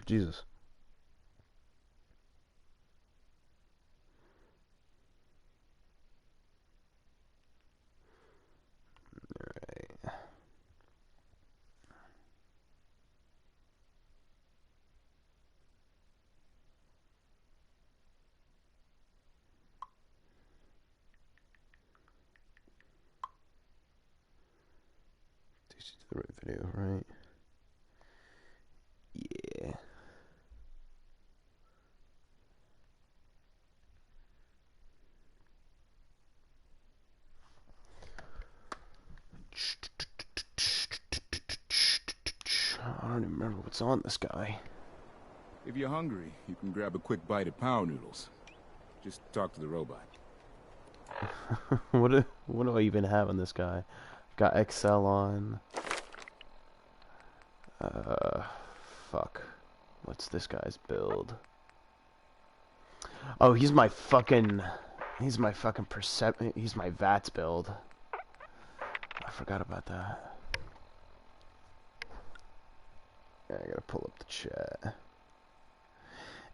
Jesus. This is the right video, right? Yeah. I don't even remember what's on this guy. If you're hungry, you can grab a quick bite of power noodles. Just talk to the robot. What do I even have on this guy? Got XL on. Fuck. What's this guy's build? Oh, he's my fucking he's my VATS build. I forgot about that. Yeah, I gotta pull up the chat.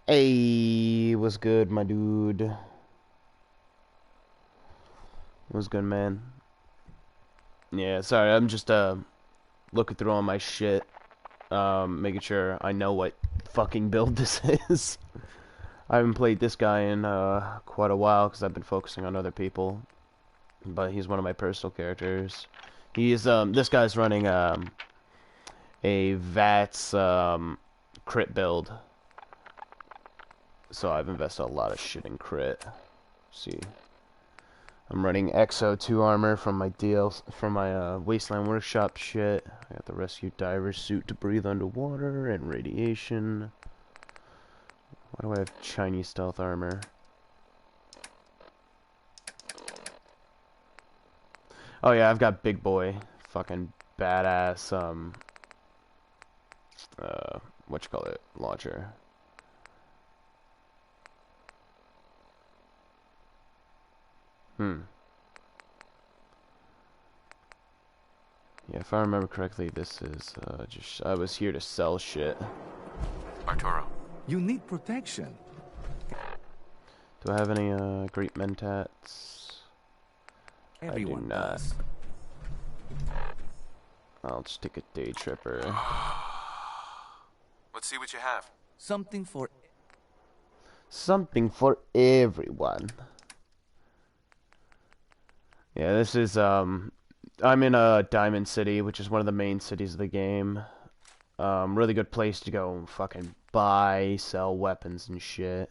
Hey, what's good, my dude? What's good, man? Yeah, sorry, I'm just looking through all my shit, making sure I know what fucking build this is. I haven't played this guy in quite a while because I've been focusing on other people, but he's one of my personal characters. He's this guy's running a VATS crit build, so I've invested a lot of shit in crit. See, I'm running XO2 armor from my Wasteland Workshop shit. I got the Rescue Diver suit to breathe underwater and radiation. Why do I have Chinese stealth armor? Oh yeah, I've got big boy, fucking badass what you call it, launcher. Yeah, if I remember correctly, this is just I was here to sell shit. Arturo, You need protection. Do I have any great mentats? Everyone I do not. does. I'll just take a day tripper. let's see what you have. Something for... Something for everyone. Yeah, this is I'm in Diamond City, which is one of the main cities of the game. Really good place to go and fucking buy, sell weapons and shit.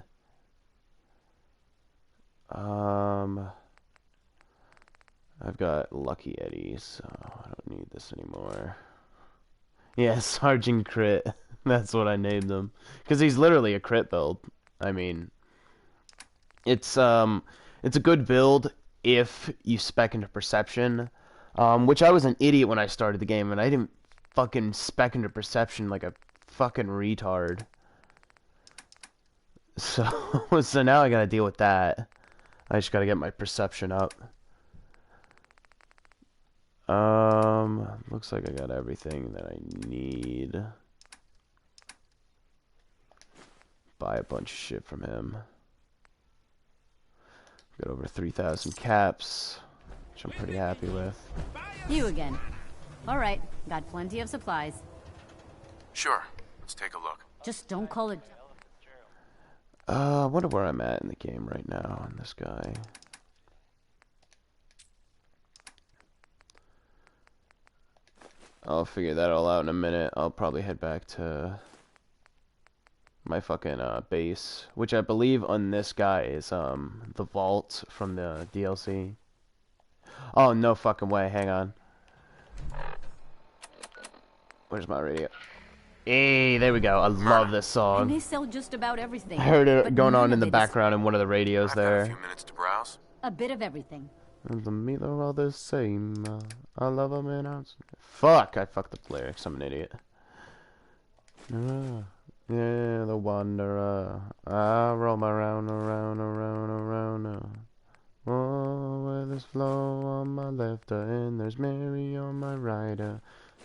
I've got Lucky Eddies, so I don't need this anymore. Yeah, Sergeant Crit. That's what I named him. Because he's literally a crit build. I mean, it's a good build if you spec into Perception. Which I was an idiot when I started the game, and I didn't fucking spec into Perception like a fucking retard. So, so now I gotta deal with that. I just gotta get my Perception up. Looks like I got everything that I need. Buy a bunch of shit from him. Got over 3,000 caps, which I'm pretty happy with. You again. All right, got plenty of supplies. Sure, let's take a look. Just don't call it... I wonder where I'm at in the game right now on this guy. I'll figure that all out in a minute. I'll probably head back to my fucking base, which I believe on this guy is the vault from the DLC. Oh, no fucking way. Hang on. Where's my radio? Hey, there we go. I love this And song. they sell just about everything. I heard it but going none on in of the it is background in one of the radios I've got a there. few minutes to browse. a bit of everything. And the meat are all the same. I love them and I'm... Fuck! I fucked up the lyrics. I'm an idiot. Yeah, the wanderer. I roam around, around, around, around. Oh, where there's Flo on my left, and there's Mary on my right.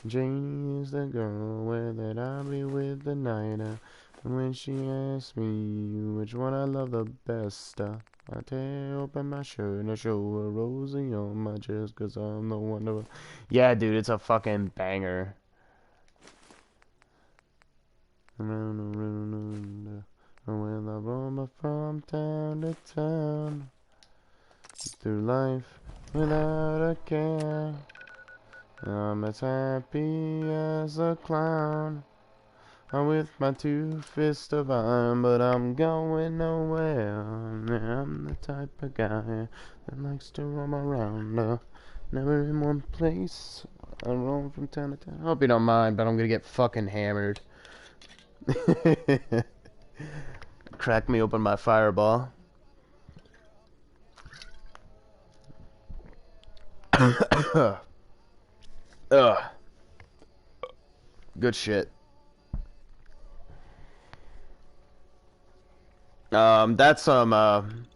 Janie is the girl where that I'll be with the night. And when she asks me which one I love the best, I tear open my shirt and I show her Rosie on my chest, 'cause I'm the one of. Yeah, dude, it's a fucking banger. When I roam from town to town, through life without a care, I'm as happy as a clown. I'm with my 2 fists of iron, but I'm going nowhere. I'm the type of guy that likes to roam around, never in one place. I roam from town to town. I hope you don't mind, but I'm gonna get fucking hammered. Crack me open my fireball. Ugh. Good shit. That's some on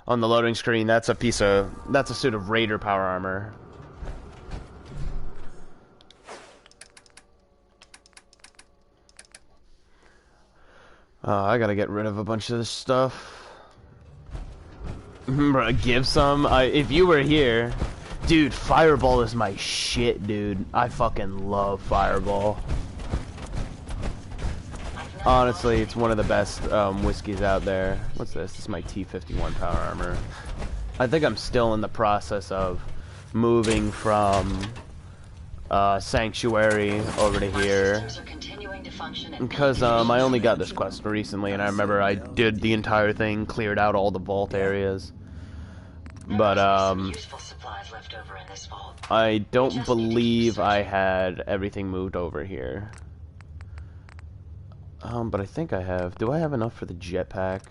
the loading screen. That's a suit of Raider power armor. I gotta get rid of a bunch of this stuff. Give some. If you were here, dude, Fireball is my shit, dude. I fucking love Fireball. Honestly, it's one of the best whiskeys out there. What's this? This is my T51 power armor. I think I'm still in the process of moving from Sanctuary over to here, because I only got this quest recently, and I remember I did the entire thing, cleared out all the vault areas, but I don't believe I had everything moved over here. But I think I have. Do I have enough for the jetpack?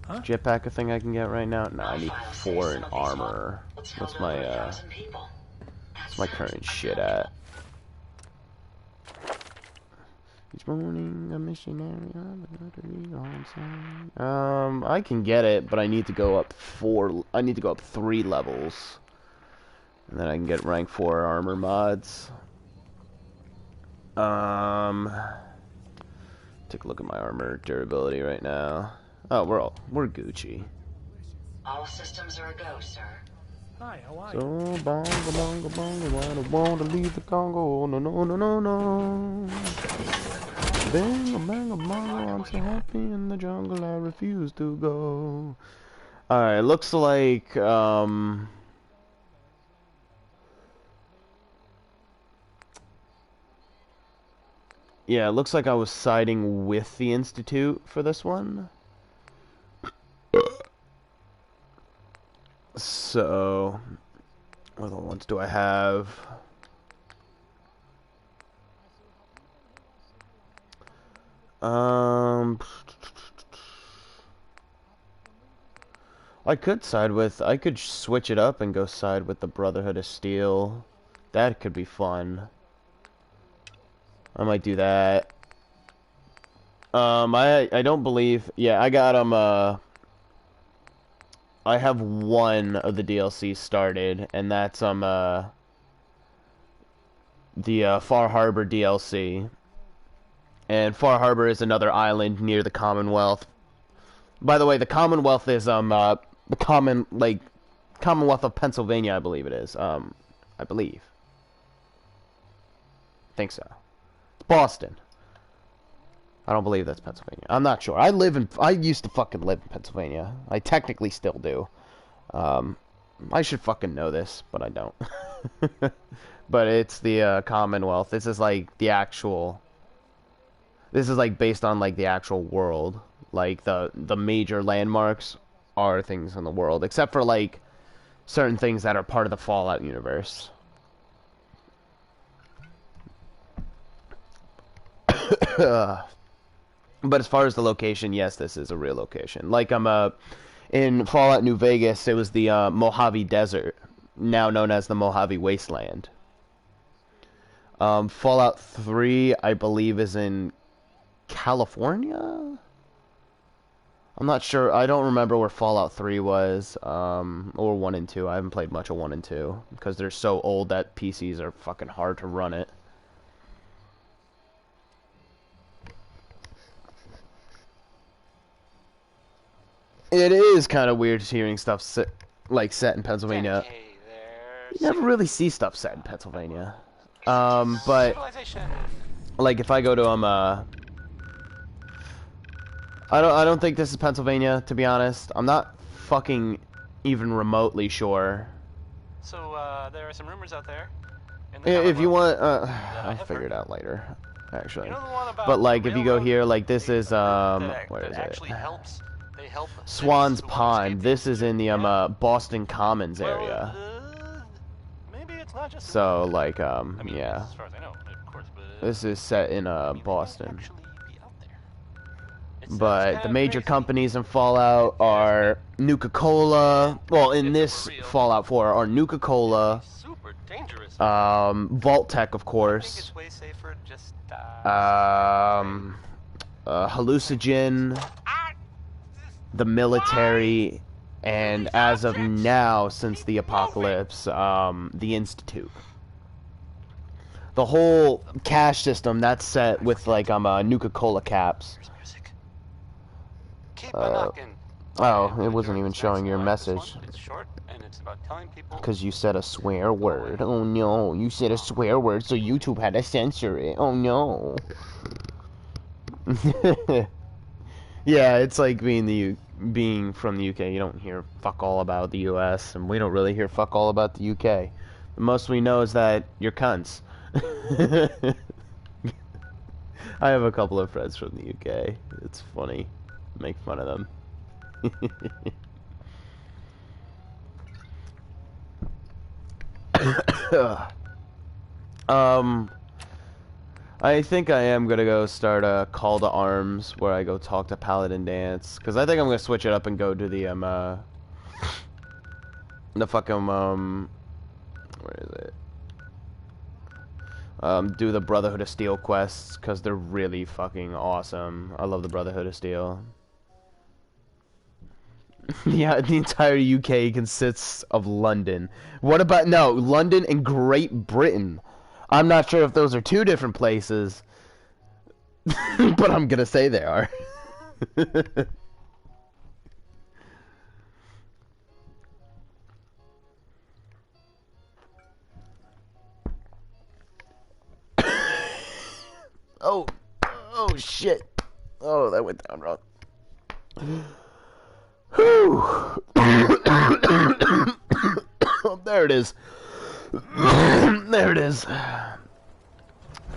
Huh? Jetpack a thing I can get right now? No, I need 4 in armor. What's my current shit at? Each morning a missionary I can get it, but I need to go up 3 levels. And then I can get rank 4 armor mods. Take a look at my armor durability right now. Oh, we're Gucci. All systems are a go, sir. Hi, how are you? So bongo bongo bongo, I don't want to leave the Congo. No no no no no. Bingo bango bongo, I'm so happy in the jungle. I refuse to go. All right, looks like yeah, it looks like I was siding with the Institute for this one. So, what other ones do I have? I could switch it up and go side with the Brotherhood of Steel. That could be fun. I might do that. I don't believe. Yeah, I got I have 1 of the DLC started, and that's the Far Harbor DLC. And Far Harbor is another island near the Commonwealth. By the way, the Commonwealth is the Commonwealth of Pennsylvania, I believe it is. I think so. Boston. I don't believe that's Pennsylvania. I'm not sure. I used to fucking live in Pennsylvania. I technically still do. I should fucking know this, but I don't. But it's the Commonwealth. This is like based on like the actual world. Like the major landmarks are things in the world, except for like certain things that are part of the Fallout universe. But as far as the location, yes, this is a real location. Like in Fallout New Vegas, it was the Mojave Desert, now known as the Mojave Wasteland. Fallout 3, I believe, is in California? I'm not sure. I don't remember where Fallout 3 was, or 1 and 2. I haven't played much of 1 and 2 because they're so old that PCs are fucking hard to run it. It is kind of weird hearing stuff set in Pennsylvania. You never really see stuff set in Pennsylvania. But like if I go to I don't think this is Pennsylvania, to be honest. I'm not fucking even remotely sure. So there are some rumors out there. If you want, I'll figure it out later, actually. You know the one about but like, if you go here, like this is that where is it? actually helps. They help Swan's fix Pond. This is in the Boston Commons Well, area. maybe it's not just. So like I mean, yeah. as far as I know, of course, but This is set in maybe it Boston. won't actually be out there. It sounds But kinda the major crazy. companies in Fallout are Nuka-Cola. Well, in If this it were real, Fallout 4 are Nuka-Cola, Super dangerous. Vault-Tec, of I think course, it's way safer to just Hallucinogen, the military, and as of now, since the apocalypse, the Institute. The whole cash system, that's set with, like, Nuka-Cola caps. There's music. Keep a knocking. Oh, it wasn't even showing your message. It's short and it's about telling people. Because you said a swear word. Oh no, you said a swear word, so YouTube had to censor it. Oh no. Yeah, it's like being from the UK. You don't hear fuck all about the US, and we don't really hear fuck all about the UK. The most we know is that you're cunts. I have a couple of friends from the UK. It's funny. Make fun of them. I think I am gonna go start a call to arms where I go talk to Paladin Dance, because I think I'm gonna switch it up and go to the fucking where is it? Do the Brotherhood of Steel quests, because they're really fucking awesome. I love the Brotherhood of Steel. Yeah, the entire UK consists of London. What about, no, London and Great Britain. I'm not sure if those are two different places, but I'm gonna say they are. Oh, oh shit. Oh, that went down wrong. Whew. Oh, there it is. There it is.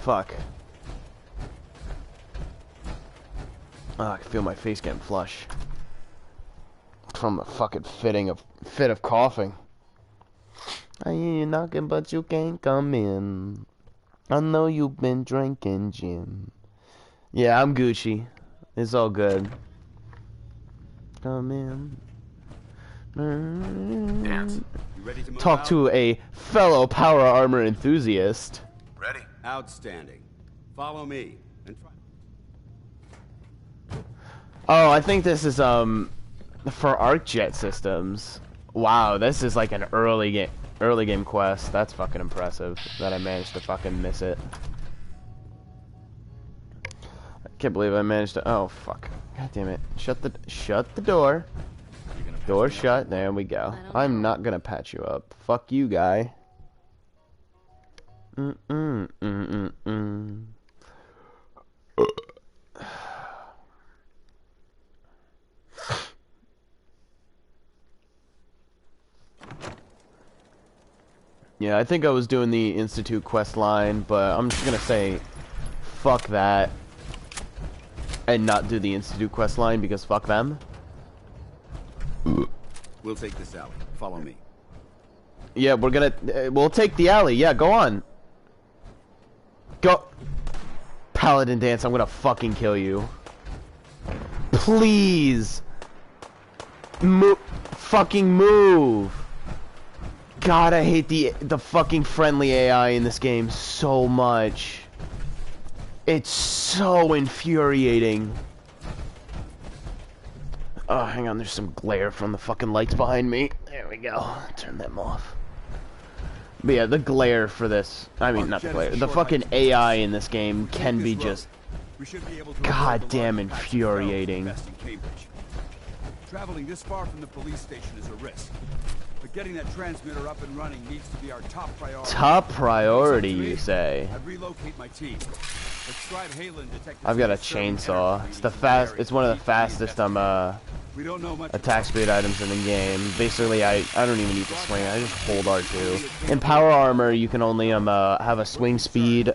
Fuck. Oh, I can feel my face getting flush from the fucking fit of coughing. I hear you knocking, but you can't come in. I know you've been drinking gin. Yeah, I'm Gucci. It's all good. Come in. Dance. You ready to move Talk out? to a fellow power armor enthusiast. Ready? Outstanding. Follow me and try. Oh, I think this is for ArcJet systems. Wow, this is like an early game quest. That's fucking impressive that I managed to fucking miss it. I can't believe I managed to. Oh fuck! God damn it! Shut the door. Door shut. There we go. I'm not gonna patch you up. Fuck you, guy. Yeah, I think I was doing the Institute quest line, but I'm just gonna say fuck that and not do the Institute quest line because fuck them. We'll take this alley. Follow me. Yeah, we'll take the alley. Yeah, go on. Go. Paladin Dance, I'm gonna fucking kill you. Please. Fucking move. God, I hate the fucking friendly AI in this game so much. It's so infuriating. Oh, hang on, there's some glare from the fucking lights behind me. There we go. Turn them off. But yeah, the glare for this, I mean, not the glare, the fucking AI in this game can be just goddamn infuriating. Traveling this far from the police station is a risk. But getting that transmitter up and running needs to be our top priority. Top priority, you say? I'd relocate my team. I've got a chainsaw. It's one of the fastest attack speed items in the game. Basically, I don't even need to swing. I just hold R2. In power armor, you can only have a swing speed.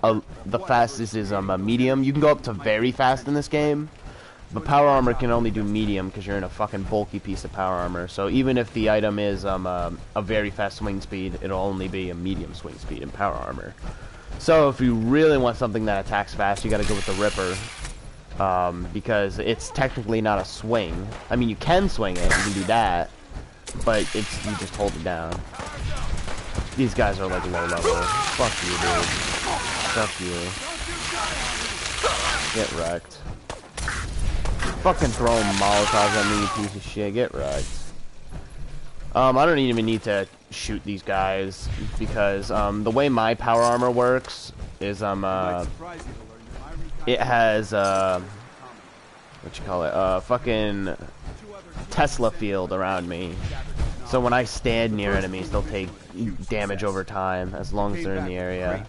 The fastest is medium. You can go up to very fast in this game, but power armor can only do medium because you're in a fucking bulky piece of power armor. So even if the item is a very fast swing speed, it'll only be a medium swing speed in power armor. So if you really want something that attacks fast, you gotta go with the Ripper. Because it's technically not a swing. I mean, you can swing it, you can do that, but you just hold it down. These guys are like low level. Fuck you, dude. Fuck you. Get wrecked. Fucking throwing Molotovs at me, you piece of shit. Get wrecked. I don't even need to shoot these guys because the way my power armor works is it has what you call it, fucking Tesla field around me. So when I stand near enemies, they'll take damage over time as long as they're in the area.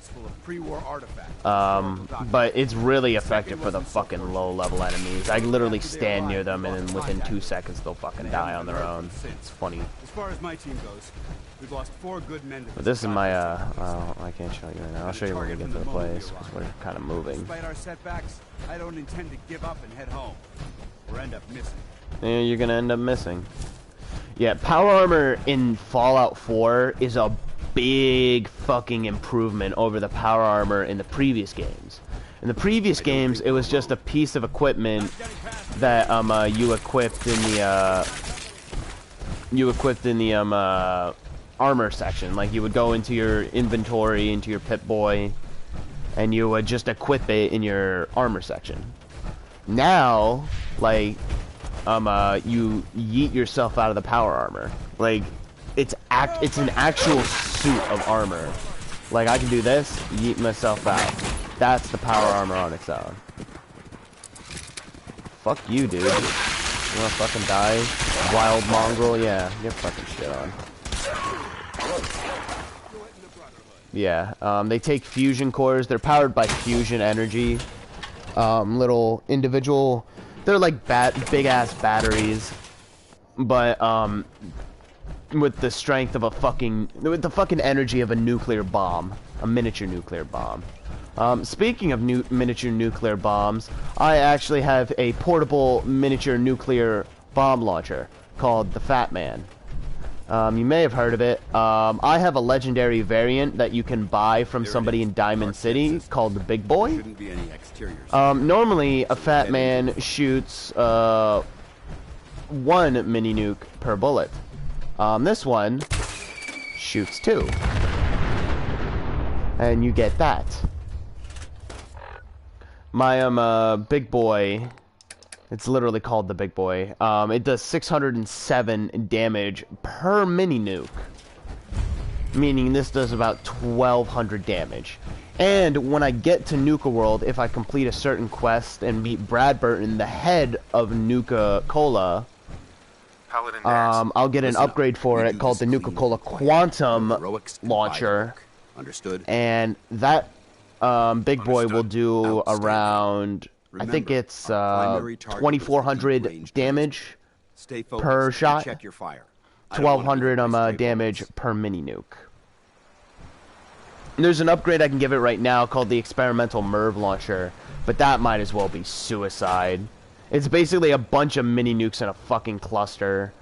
But it's really effective for the fucking low level enemies. I literally stand near them and then within 2 seconds they'll fucking die on their own. It's funny. As far as my team goes, we've lost 4 good men. But this is my well, I can't show you right now. I'll show you when we get to the place because we're kind of moving. Despite our setbacks, I don't intend to give up and head home or end up missing. Yeah, you're gonna end up missing. Yeah, power armor in Fallout 4 is a big fucking improvement over the power armor in the previous games. In the previous games, it was just a piece of equipment that you equipped in the armor section. Like you would go into your inventory, into your Pip-Boy, and you would just equip it in your armor section. Now, like, you yeet yourself out of the power armor. Like, it's an actual suit of armor. Like, I can do this, yeet myself out. That's the power armor on its own. Fuck you, dude. You wanna fucking die? Wild mongrel? Yeah, get fucking shit on. Yeah, they take fusion cores. They're powered by fusion energy. Little individual... They're like big-ass batteries, but with the strength of with the fucking energy of a nuclear bomb, a miniature nuclear bomb. Speaking of miniature nuclear bombs, I actually have a portable miniature nuclear bomb launcher called the Fat Man. You may have heard of it. I have a legendary variant that you can buy from somebody in Diamond City called the Big Boy. Normally, a Fat Man shoots 1 mini nuke per bullet. This one shoots 2. And you get that. My Big Boy... It's literally called the Big Boy. It does 607 damage per mini nuke. Meaning this does about 1,200 damage. And when I get to Nuka World, if I complete a certain quest and meet Brad Burton, the head of Nuka-Cola, I'll get an upgrade for it called the Nuka-Cola Quantum Launcher. Understood. And that Big Boy will do around... I think it's 2,400 damage per shot. 1,200 damage per mini nuke. There's an upgrade I can give it right now called the Experimental Merv Launcher, but that might as well be suicide. It's basically a bunch of mini nukes in a fucking cluster,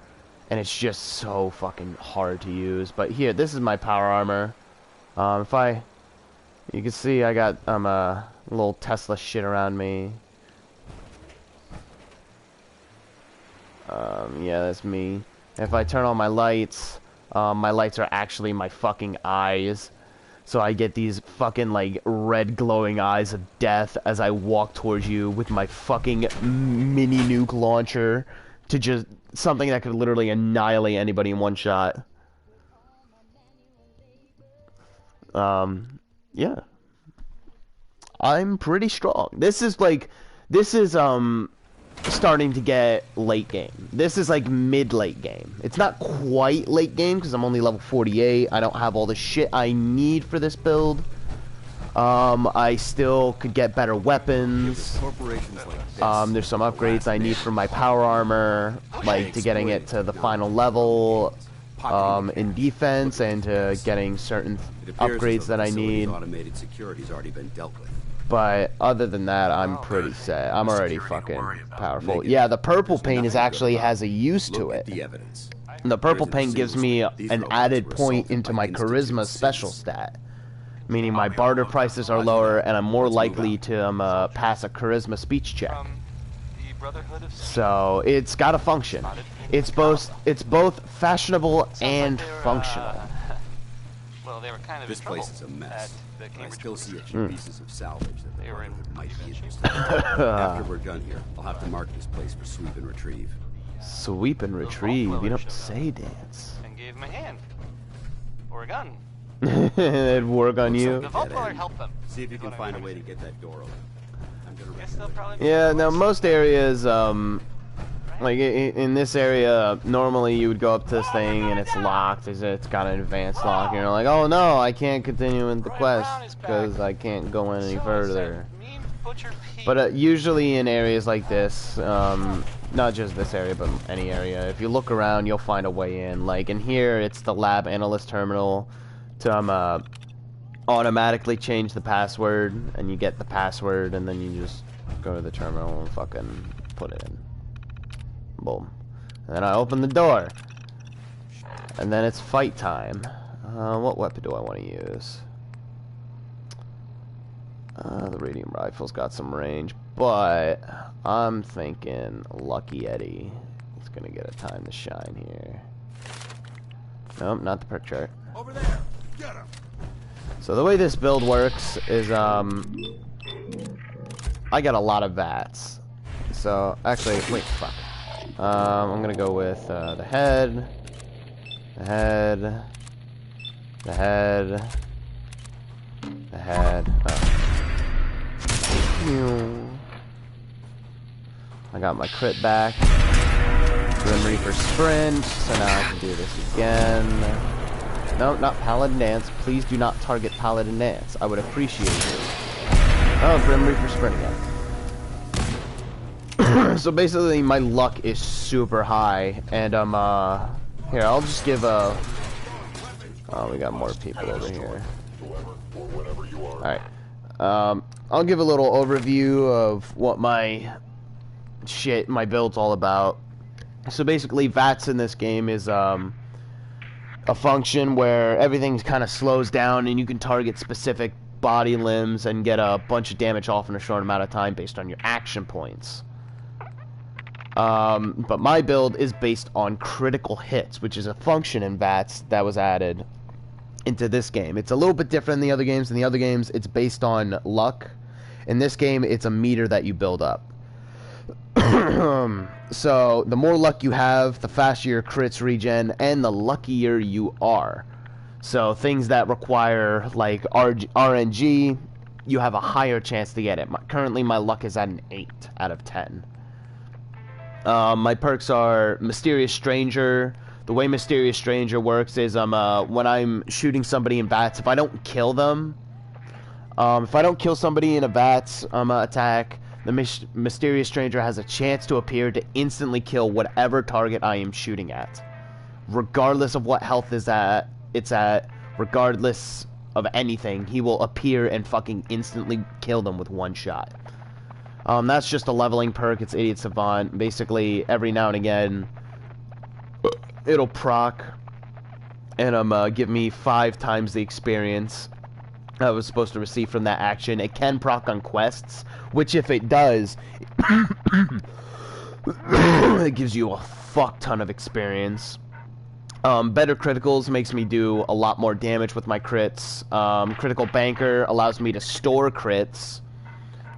and it's just so fucking hard to use. But here, this is my power armor. You can see I got a little Tesla shit around me. Yeah, that's me. If I turn on my lights are actually my fucking eyes. So I get these fucking, like, red glowing eyes of death as I walk towards you with my fucking mini nuke launcher to just something that could literally annihilate anybody in one shot. Yeah. I'm pretty strong. This is starting to get late game. This is like mid-late game. It's not quite late game because I'm only level 48. I don't have all the shit I need for this build. I still could get better weapons. There's some upgrades I need for my power armor, like to getting it to the final level in defense and to getting certain upgrades that I need. Automated security's already been dealt with. But other than that, I'm pretty set. I'm already fucking powerful. Yeah, the purple paint actually has a use to it. And the purple paint gives me an added point into my charisma special stat. Meaning my barter prices are lower and I'm more likely to pass a charisma speech check. So it's got a function. It's both fashionable and functional. Well, they were kind of This place is a mess. I still see a few pieces of salvage that They were in might be interesting. After we're done here, I'll have to mark this place for sweep and retrieve. Sweep and retrieve. You don't say, Dance. and gave him a hand. Or a gun. It'd work on you. The Vault Dweller helped them. See if you can find a way to get that door open. I'm gonna Guess they'll probably Yeah, now most areas, like in this area, normally you would go up to this thing and it's locked. It's got an advanced lock, and you're like, oh no, I can't continue with the quest because I can't go in any further. But usually in areas like this, not just this area, but any area, if you look around, you'll find a way in. Like in here, it's the lab analyst terminal to automatically change the password, and you get the password, and then you just go to the terminal and fucking put it in. Boom. And then I open the door. And then it's fight time. What weapon do I want to use? The radium rifle's got some range, but I'm thinking Lucky Eddie is gonna get a time to shine here. Nope, not the perk chart. Over there. Get him. So the way this build works is I got a lot of VATS. So actually, wait, fuck. I'm gonna go with the head, the head, the head, the head. I got my crit back. Grim Reaper sprint, so now I can do this again. No, not Paladin Dance. Please do not target Paladin Dance. I would appreciate it. Oh, Grim Reaper sprint again. So basically, my luck is super high, and here, I'll just give a... Oh, we got more people over here. Alright. I'll give a little overview of what my build's all about. So basically, VATS in this game is a function where everything kind of slows down and you can target specific body limbs and get a bunch of damage off in a short amount of time based on your action points. But my build is based on critical hits, which is a function in VATS that was added into this game. It's a little bit different than the other games. In the other games, it's based on luck. In this game, it's a meter that you build up. So, the more luck you have, the faster your crits regen, and the luckier you are. So, things that require, like, RNG, you have a higher chance to get it. Currently, my luck is at an 8 out of 10. My perks are Mysterious Stranger. The way Mysterious Stranger works is when I'm shooting somebody in VATS, if I don't kill them, if I don't kill somebody in a VATS attack, the Mysterious Stranger has a chance to appear to instantly kill whatever target I am shooting at. Regardless of what health it's at, regardless of anything, he will appear and fucking instantly kill them with one shot. That's just a leveling perk. It's Idiot Savant. Basically, every now and again, it'll proc and give me 5 times the experience I was supposed to receive from that action. It can proc on quests, which if it does, it gives you a fuck ton of experience. Better Criticals makes me do a lot more damage with my crits. Critical Banker allows me to store crits.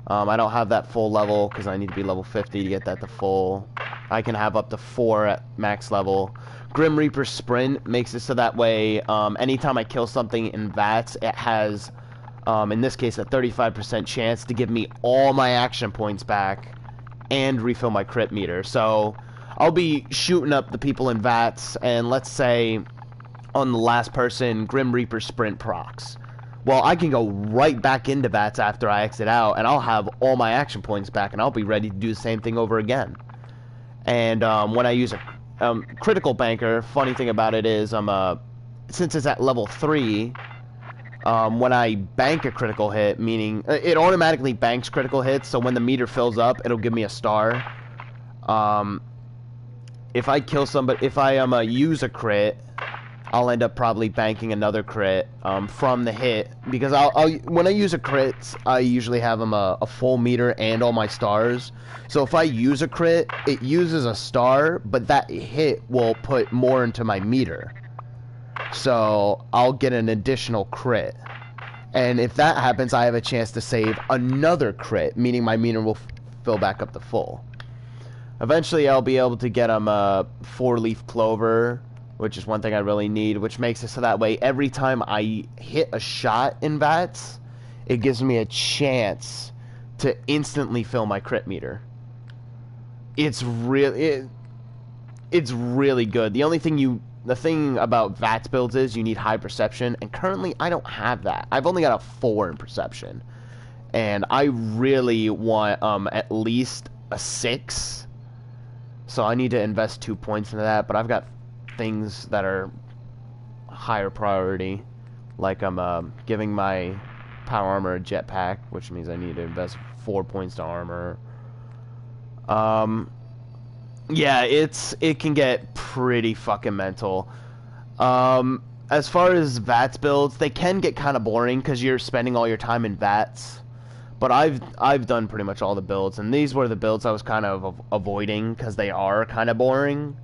I don't have that full level because I need to be level 50 to get that to full. I can have up to 4 at max level. Grim Reaper Sprint makes it so that way anytime I kill something in VATS, it has, in this case, a 35% chance to give me all my action points back and refill my crit meter. So I'll be shooting up the people in VATS, and let's say on the last person, Grim Reaper Sprint procs. Well, I can go right back into VATS after I exit out, and I'll have all my action points back, and I'll be ready to do the same thing over again. And when I use a critical banker, funny thing about it is, since it's at level 3, when I bank a critical hit, meaning it automatically banks critical hits, so when the meter fills up, it'll give me a star. If I kill somebody, if I use a crit, I'll end up probably banking another crit from the hit, because when I use a crit, I usually have a full meter and all my stars. So if I use a crit, it uses a star, but that hit will put more into my meter. So I'll get an additional crit. And if that happens, I have a chance to save another crit, meaning my meter will fill back up to full. Eventually I'll be able to get a 4-leaf clover, which is one thing I really need, which makes it so that way every time I hit a shot in VATS, it gives me a chance to instantly fill my crit meter. It's really good. The thing about VATS builds is you need high perception, and currently I don't have that. I've only got a 4 in perception, and I really want at least a 6. So I need to invest 2 points into that, but I've got things that are higher priority, like I'm giving my power armor a jetpack, which means I need to invest 4 points to armor. Yeah, it can get pretty fucking mental. As far as VATS builds, they can get kind of boring because you're spending all your time in VATS. But I've done pretty much all the builds, and these were the builds I was kind of avoiding because they are kind of boring.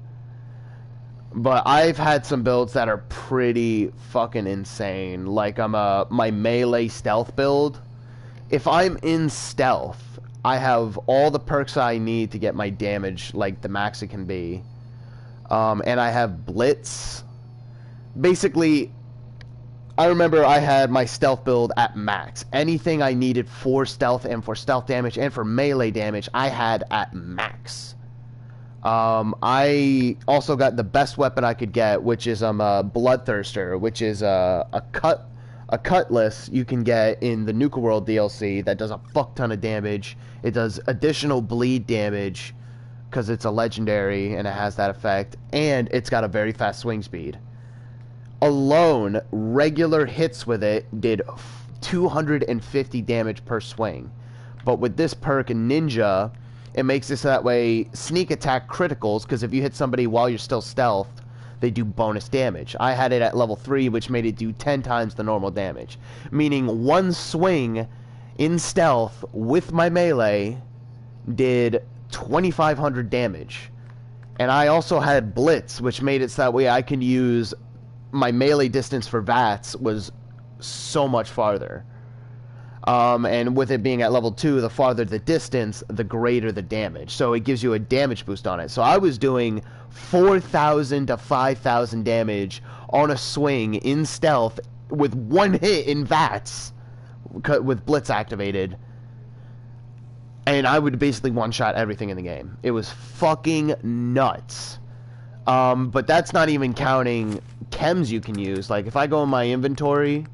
But I've had some builds that are pretty fucking insane. Like my melee stealth build. If I'm in stealth, I have all the perks I need to get my damage like the max it can be. And I have Blitz. Basically, I remember I had my stealth build at max. Anything I needed for stealth and for stealth damage and for melee damage, I had at max. I also got the best weapon I could get, which is Bloodthirster, which is a cutlass you can get in the Nuka World DLC that does a fuck ton of damage. It does additional bleed damage because it's a legendary and it has that effect, and it's got a very fast swing speed. Alone, regular hits with it did 250 damage per swing. But with this perk, Ninja, it makes it so that way sneak attack criticals, because if you hit somebody while you're still stealth, they do bonus damage. I had it at level 3, which made it do 10 times the normal damage. Meaning one swing in stealth with my melee did 2,500 damage. And I also had Blitz, which made it so that way I can use my melee distance for VATS was so much farther. And with it being at level 2, the farther the distance, the greater the damage. So it gives you a damage boost on it. So I was doing 4,000 to 5,000 damage on a swing in stealth with one hit in VATS with Blitz activated. And I would basically one-shot everything in the game. It was fucking nuts. But that's not even counting chems you can use. Like, if I go in my inventory,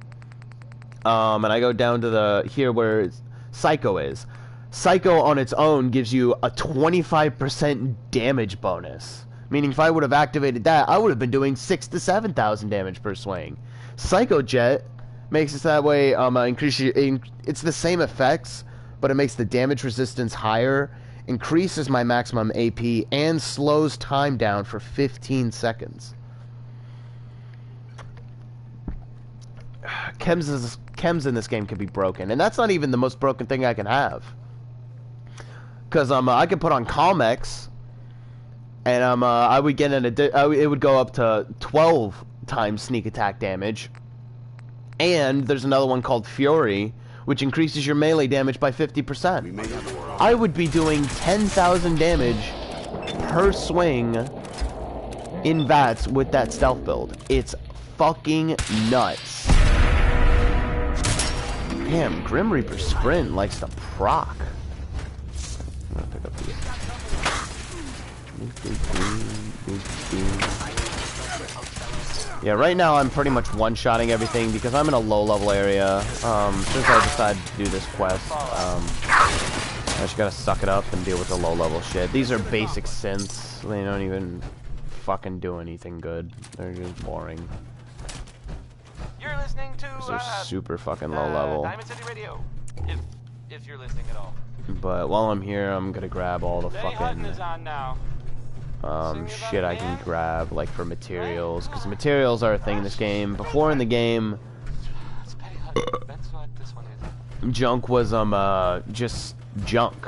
and I go down to here where Psycho is. Psycho on its own gives you a 25% damage bonus. Meaning if I would have activated that, I would have been doing 6,000 to 7,000 damage per swing. Psycho Jet makes it that way, it's the same effects, but it makes the damage resistance higher, increases my maximum AP, and slows time down for 15 seconds. Chems in this game can be broken, and that's not even the most broken thing I can have. Because I could put on Calmex, and I would get it would go up to 12 times sneak attack damage. And there's another one called Fury, which increases your melee damage by 50%. I would be doing 10,000 damage per swing in VATS with that stealth build. It's fucking nuts. Damn, Grim Reaper Sprint likes to proc. I'm gonna pick up the... Yeah, right now I'm pretty much one-shotting everything because I'm in a low-level area. Since I decided to do this quest, I just gotta suck it up and deal with the low-level shit. These are basic synths. They don't even fucking do anything good. They're just boring. You're listening to They're super fucking low-level. Diamond City Radio. If you're listening at all. But while I'm here, I'm gonna grab all the Benny Hutton fucking is on now. shit I can grab, like for materials, because materials are a thing in this game. Before in the game, It's Benny Hutton. That's what this one is. junk was just junk.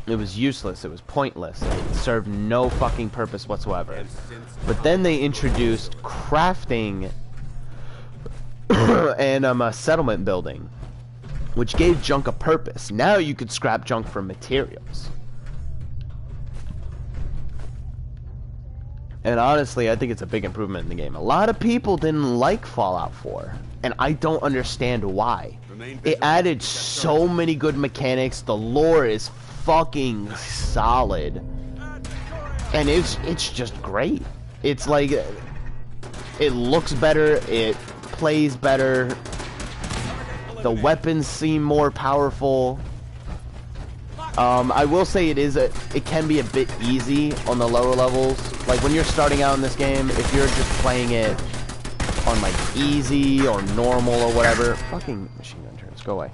It was useless. It was pointless. It served no fucking purpose whatsoever. But then they introduced crafting and settlement building, which gave junk a purpose. Now you could scrap junk for materials. And honestly, I think it's a big improvement in the game. A lot of people didn't like Fallout 4, and I don't understand why. It added so many good mechanics. The lore is fucking solid, and it's just great. It's like, it looks better, it plays better, the weapons seem more powerful. I will say it can be a bit easy on the lower levels. Like when you're starting out in this game, if you're just playing it on like easy or normal or whatever, fucking machine gun turns, go away.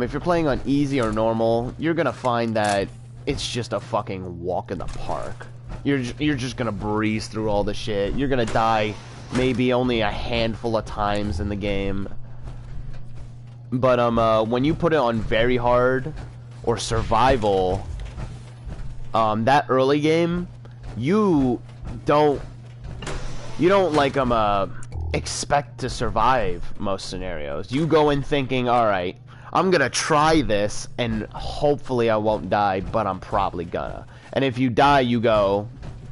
If you're playing on easy or normal, you're gonna find that it's just a fucking walk in the park. You're just gonna breeze through all the shit. You're gonna die maybe only a handful of times in the game. But when you put it on very hard or survival, that early game, you don't like expect to survive most scenarios. You go in thinking, all right, I'm gonna try this and hopefully I won't die, but I'm probably gonna. And if you die, you go,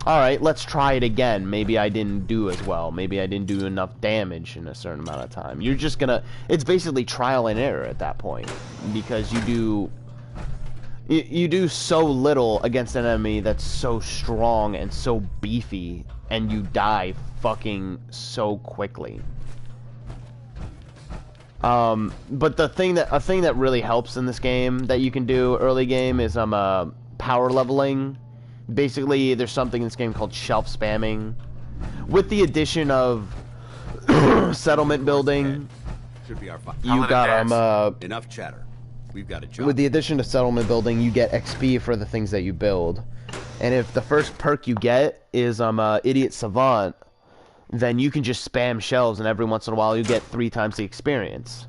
all right, let's try it again. Maybe I didn't do as well. Maybe I didn't do enough damage in a certain amount of time. You're just gonna, it's basically trial and error at that point, because you do so little against an enemy that's so strong and so beefy, and you die fucking so quickly. But a thing that really helps in this game that you can do early game is power leveling. Basically, there's something in this game called shelf spamming. With the addition of settlement building, Should be our you got enough chatter. We've got a job. with the addition of settlement building, you get XP for the things that you build. And if the first perk you get is Idiot Savant, then you can just spam shelves, and every once in a while you get 3 times the experience.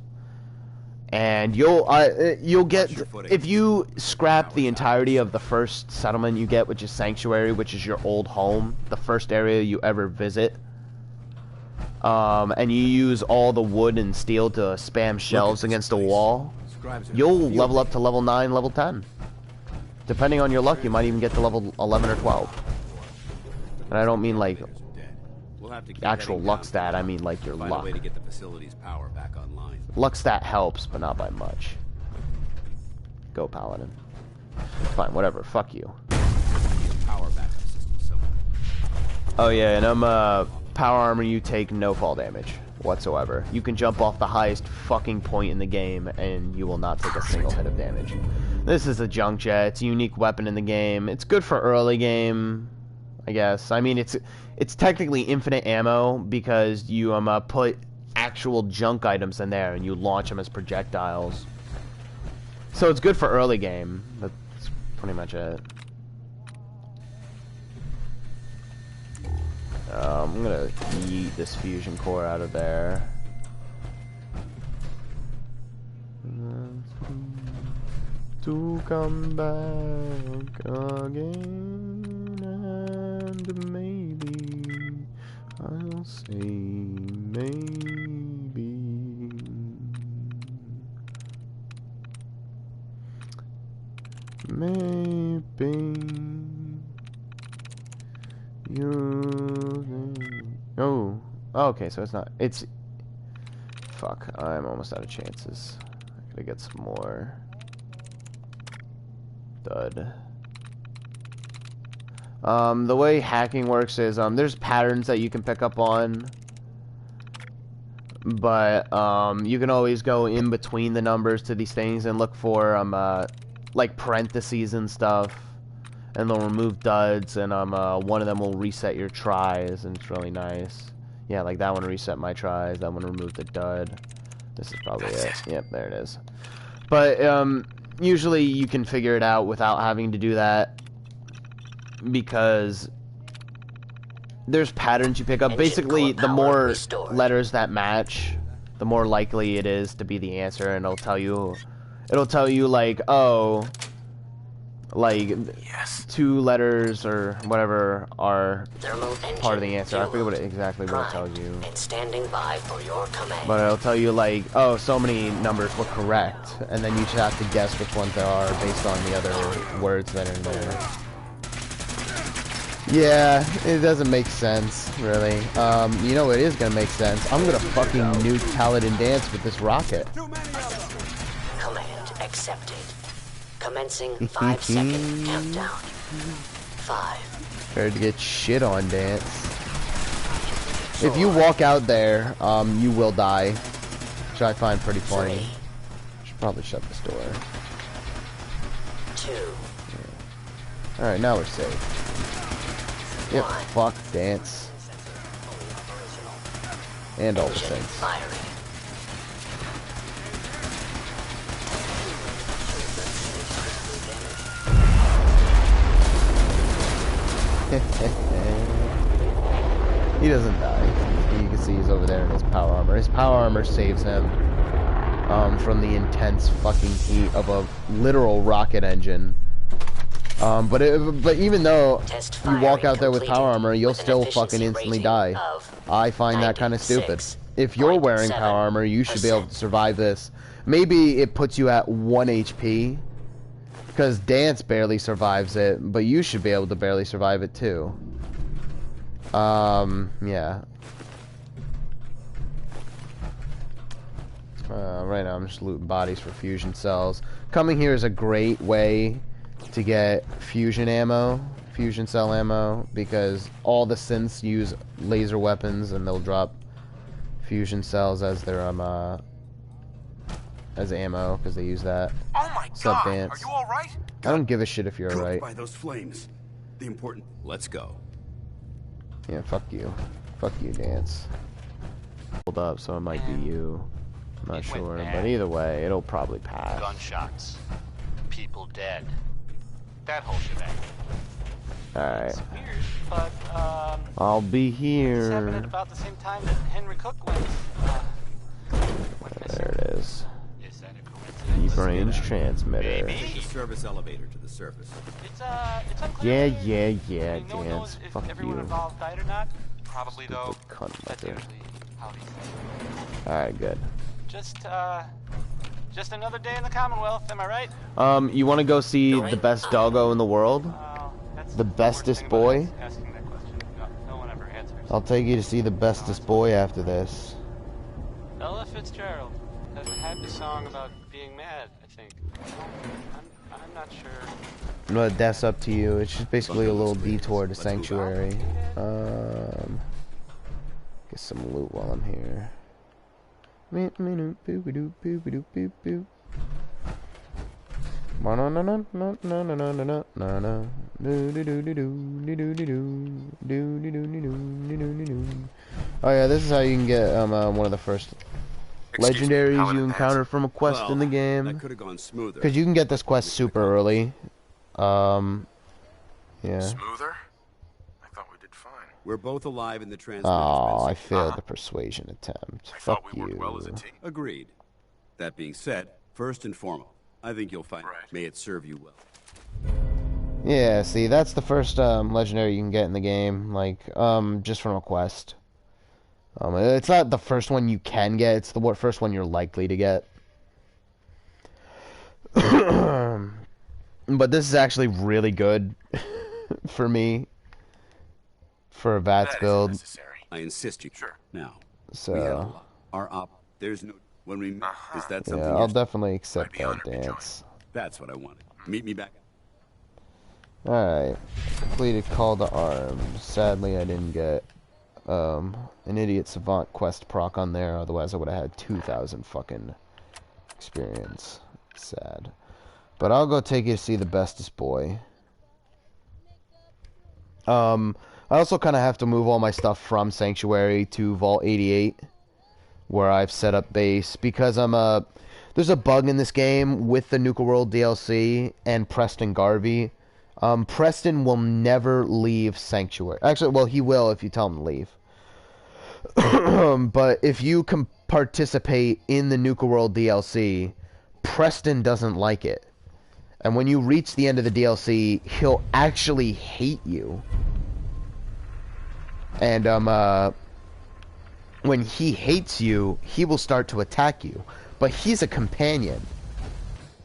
And you'll get, if you scrap the entirety of the first settlement you get, which is Sanctuary, which is your old home, the first area you ever visit, and you use all the wood and steel to spam shelves against a wall, you'll level up to level 9, level 10. Depending on your luck, you might even get to level 11 or 12. And I don't mean like actual luck stat, I mean like your luck. Way to get the facility's power back online. Luck stat helps, but not by much. Go, Paladin. Fine, whatever. Fuck you. Power backup system somewhere. Oh yeah, and power armor, you take no fall damage whatsoever. You can jump off the highest fucking point in the game, and you will not take a single hit of damage. This is a junk jet. It's a unique weapon in the game. It's good for early game, I guess. I mean, it's technically infinite ammo because you put actual junk items in there and you launch them as projectiles. So it's good for early game. That's pretty much it. I'm gonna yeet this fusion core out of there. To come back again, and maybe I'll say maybe. Maybe Oh, okay, so it's not. It's. Fuck, I'm almost out of chances. I gotta get some more. Dud. The way hacking works is, there's patterns that you can pick up on. But, you can always go in between the numbers to these things and look for, like parentheses and stuff. And they'll remove duds, and, one of them will reset your tries, and it's really nice. Yeah, like that one reset my tries, that one removed the dud. This is probably it. Yep, there it is. But, usually you can figure it out without having to do that. Because there's patterns you pick up. Basically, the more letters that match, the more likely it is to be the answer, and it'll tell you like, oh, like Yes. 2 letters or whatever are part of the answer. I forget exactly what it tells you. And standing by for your command. But it'll tell you like, oh, so many numbers were correct, and then you just have to guess which ones there are based on the other words that are in there. Yeah, it doesn't make sense, really. You know what is gonna make sense? I'm gonna fucking nuke Paladin Danse with this rocket. Command accepted. Commencing 5-second countdown. 5. Prepared to get shit on, Danse. If you walk out there, you will die. Which I find pretty funny. Should probably shut this door. 2. Alright, now we're safe. Yep, fuck Danse. And all the things. Firing. He doesn't die. You can see he's over there in his power armor. His power armor saves him from the intense fucking heat of a literal rocket engine. But even though you walk out there with power armor, you'll still fucking instantly die. I find that kind of stupid. If you're wearing power armor, you should be able to survive this. Maybe it puts you at 1 HP, because Danse barely survives it, but you should be able to barely survive it too. Yeah. Right now I'm just looting bodies for fusion cells. Coming here is a great way to get fusion ammo, fusion cell ammo, because all the synths use laser weapons and they'll drop fusion cells as their as ammo, because they use that. Oh my Sup, God! Danse? Are you all right? I don't give a shit if you're Cooked alright. by those flames. The important. Let's go. Yeah, fuck you. Fuck you, Danse. Hold up, so it might be you. I'm not sure, but either way, it'll probably pass. Gunshots. People dead. That whole shebang. Alright. It's weird, but, I'll be this happened at here. about the same time that Henry Cook went, There it is. Is that a coincidence? Deep range transmitter. Take the service elevator to the surface. It's unclear. Yeah, No one knows Danse. if Fuck everyone you. involved died or not. Probably, though. Stupid cunt That's mother. usually how these things. Alright, good. Just another day in the Commonwealth, am I right? You want to go see the best doggo in the world? That's The worst bestest thing about boy? asking that question. No one ever answers. I'll take you to see the bestest boy after this. Ella Fitzgerald has a happy song about being mad, I think. I'm not sure. But that's up to you. It's just basically a little detour to Sanctuary. Get some loot while I'm here. Oh yeah, this is how you can get one of the first legendaries you encounter from a quest in the That game. could have gone smoother. Because you can get this quest super early. Yeah. Smoother? I thought we did fine. We're both alive in the transmitter's Oh, been I saved. failed the persuasion attempt. I Fuck thought we you. worked well as a team. Agreed. That being said, first and foremost, I think you'll find Right. may it serve you well. Yeah, see, that's the first legendary you can get in the game, like, just from a quest. It's not the first one you can get, it's the first one you're likely to get. But this is actually really good for me, for a VATS That isn't build. necessary. I insist you. Sure. Now, So we have a lot. Our op. There's no. When we meet, is that something? yeah, I'll definitely I'd accept be that honored to join. dance. That's what I wanted. Meet me back. Alright. Completed call to arms. Sadly, I didn't get an idiot savant quest proc on there, otherwise I would have had 2,000 fucking experience. Sad. But I'll go take you to see the bestest boy. I also kind of have to move all my stuff from Sanctuary to Vault 88, where I've set up base, because there's a bug in this game with the Nuka World DLC and Preston Garvey. Preston will never leave Sanctuary. Actually, well, he will if you tell him to leave. But if you can participate in the Nuka World DLC, Preston doesn't like it. And when you reach the end of the DLC, he'll actually hate you. And, when he hates you, he will start to attack you. But he's a companion.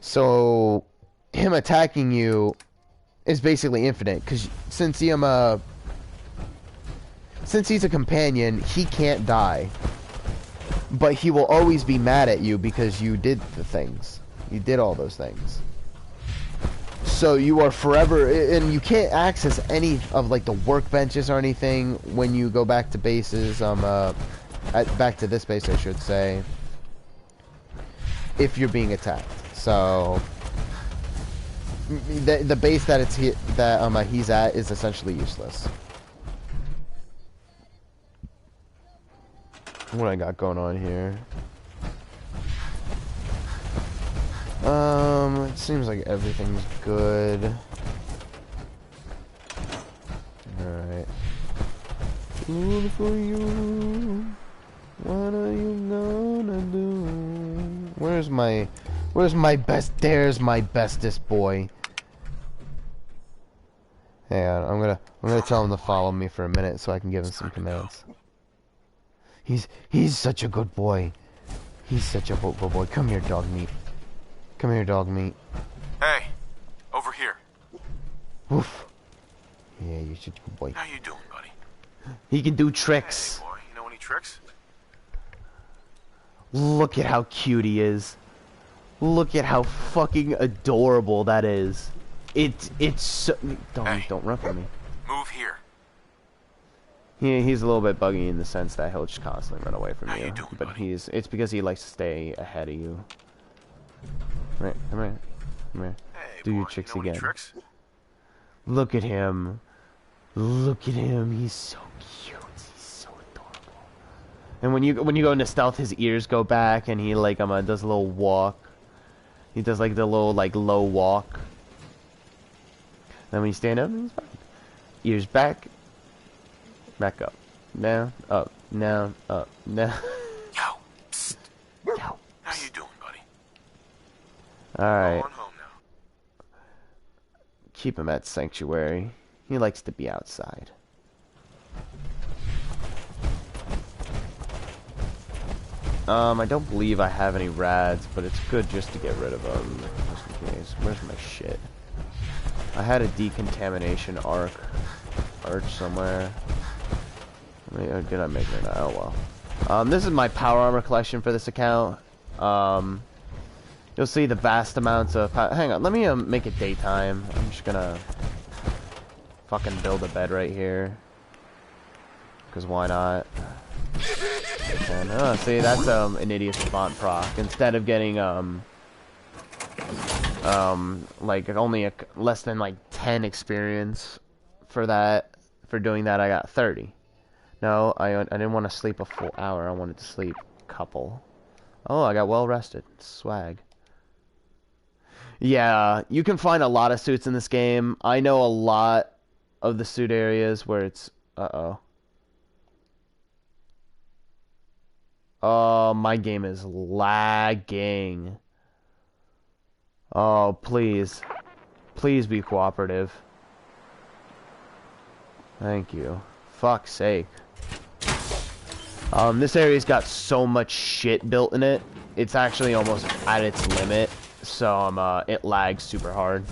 So, him attacking you is basically infinite, because since he's a companion, he can't die. But he will always be mad at you because you did the things. You did all those things. So you are forever, and you can't access any of like the workbenches or anything when you go back to bases. Back to this base, I should say. If you're being attacked, so the base that he's at is essentially useless. What I got going on here? It seems like everything's good. Alright. Good for you. What are you gonna do? Where's my best? There's my bestest boy. Hang on, I'm gonna tell him to follow me for a minute so I can give him some commands. He's such a good boy. He's such a good boy. Come here, dog meat. Come here, dog meat. Hey, over here. Woof. Yeah, you're such a good boy. How you doing, buddy? He can do tricks. Hey, boy, you know any tricks? Look at how cute he is. Look at how fucking adorable that is. It's so... Don't run from me. Move here. He's a little bit buggy in the sense that he'll just constantly run away from How you. you doing, But buddy? it's because he likes to stay ahead of you. Right, come here. Come here. Hey, Do boy, your tricks you know any again. tricks? Look at him. Look at him. He's so cute. He's so adorable. And when you go into stealth, his ears go back, and he like does a little walk. He does like the little low walk. Then when you stand up, he's fine. Ears back. Back up. Down. Up. Down. Up. Down. Yo. Psst. Yo. How you doing, buddy? All right. Going home now. Keep him at Sanctuary. He likes to be outside. I don't believe I have any rads, but it's good just to get rid of them, just in case. Where's my shit? I had a decontamination arch somewhere. Or did I make it? Oh well. This is my power armor collection for this account. You'll see the vast amounts of hang on, let me make it daytime. I'm just gonna fucking build a bed right here. Cause why not? And, oh, see, that's an idiot savant proc. Instead of getting like only less than like 10 experience for doing that, I got 30. No, I didn't want to sleep a full hour. I wanted to sleep a couple. Oh, I got well rested. Swag. Yeah, you can find a lot of suits in this game. I know a lot of the suit areas where it's... Uh-oh. Oh, my game is lagging. Oh, please. Please be cooperative. Thank you. Fuck's sake. This area's got so much shit built in it. It's actually almost at its limit. So, it lags super hard.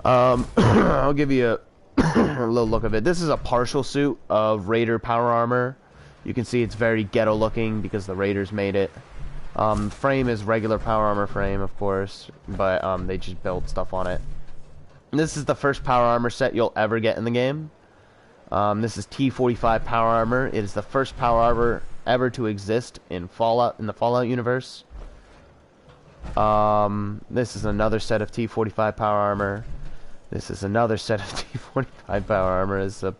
I'll give you a a little look of it. This is a partial suit of Raider power armor. You can see it's very ghetto looking because the Raiders made it. Frame is regular power armor frame, of course, but they just built stuff on it. And this is the first power armor set you'll ever get in the game. This is T-45 power armor. It is the first power armor ever to exist in the Fallout universe. This is another set of T-45 power armor. This is another set of T-45 power armor. This is a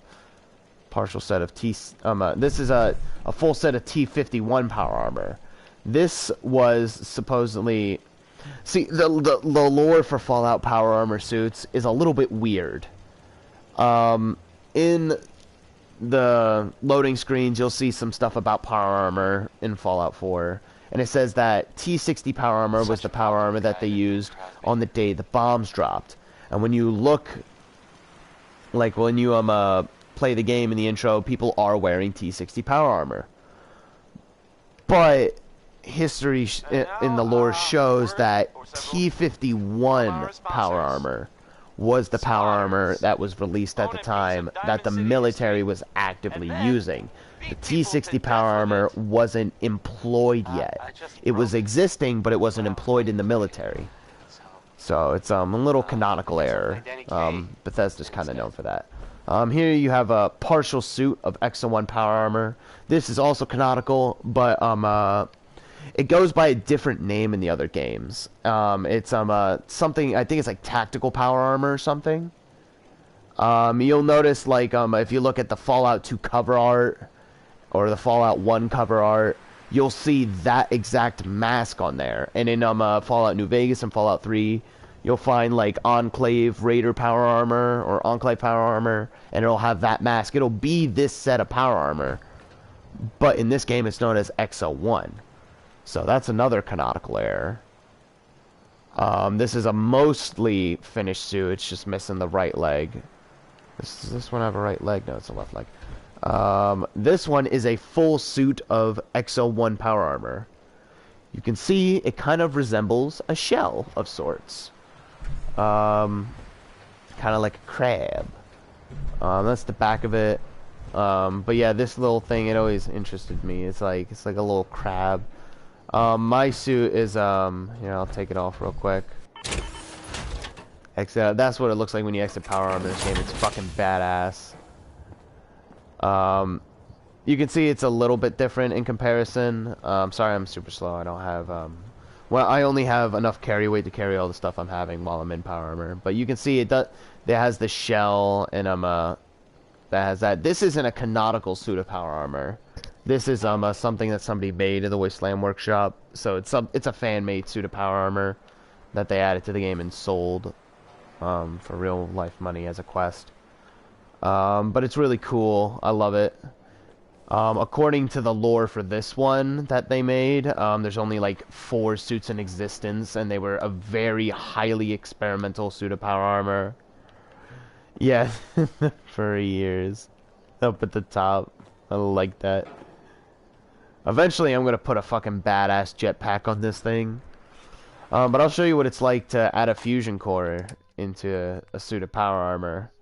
partial set of this is a full set of T-51 power armor. This was supposedly... See, the lore for Fallout power armor suits is a little bit weird. In the loading screens, you'll see some stuff about power armor in Fallout 4. And it says that T-60 power armor was the power armor that they used on the day the bombs dropped. And when you look... Like, when you play the game in the intro, people are wearing T-60 power armor. But history in the lore shows that T-51 power armor was the power armor that was released at the time that the military was actively using. The T-60 power armor wasn't employed yet. It was existing, but it wasn't employed in the military. So it's a little canonical error. Bethesda's kind of known for that. Here you have a partial suit of XO1 power armor. This is also canonical, but it goes by a different name in the other games. It's something, I think it's like tactical power armor or something. You'll notice, like, if you look at the Fallout 2 cover art or the Fallout 1 cover art, you'll see that exact mask on there. And in Fallout New Vegas and Fallout 3, you'll find like Enclave Raider power armor or Enclave power armor, and it'll have that mask. It'll be this set of power armor, but in this game it's known as XO1. So that's another canonical error. This is a mostly finished suit. It's just missing the right leg. Does this one have a right leg? No, it's a left leg. This one is a full suit of XO1 power armor. You can see it kind of resembles a shell of sorts. Kind of like a crab. That's the back of it. But yeah, this little thing, it always interested me. It's like a little crab. My suit is, here, I'll take it off real quick. That's what it looks like when you exit power armor in this game. It's fucking badass. You can see it's a little bit different in comparison. Sorry, I'm super slow. I don't have, well, I only have enough carry weight to carry all the stuff I'm having while I'm in power armor. But you can see it has the shell, and that has that. This isn't a canonical suit of power armor. This is something that somebody made in the Wasteland Workshop. So it's a fan-made suit of power armor that they added to the game and sold for real life money as a quest. But it's really cool. I love it. According to the lore for this one that they made, there's only like 4 suits in existence, and they were a very highly experimental suit of power armor. Yeah, for years. Up at the top. I like that. Eventually I'm gonna put a fucking badass jetpack on this thing. But I'll show you what it's like to add a fusion core into a suit of power armor.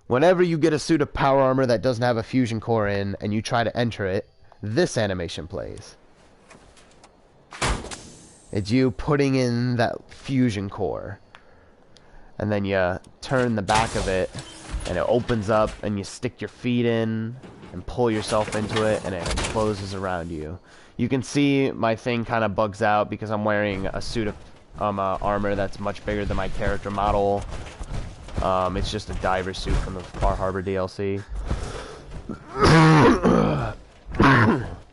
Whenever you get a suit of power armor that doesn't have a fusion core in, and you try to enter it, this animation plays. It's you putting in that fusion core. And then you turn the back of it, and it opens up, and you stick your feet in, and pull yourself into it, and it closes around you. You can see my thing kind of bugs out because I'm wearing a suit of armor that's much bigger than my character model. It's just a diver suit from the Far Harbor DLC.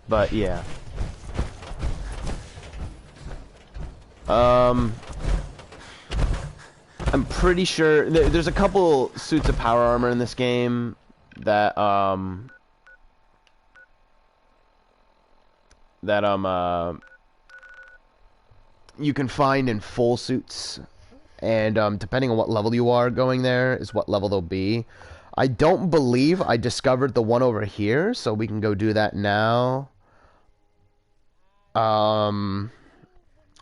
But yeah. I'm pretty sure there's a couple suits of power armor in this game that you can find in full suits, and depending on what level you are going there is what level they'll be. I don't believe I discovered the one over here, so we can go do that now. I'm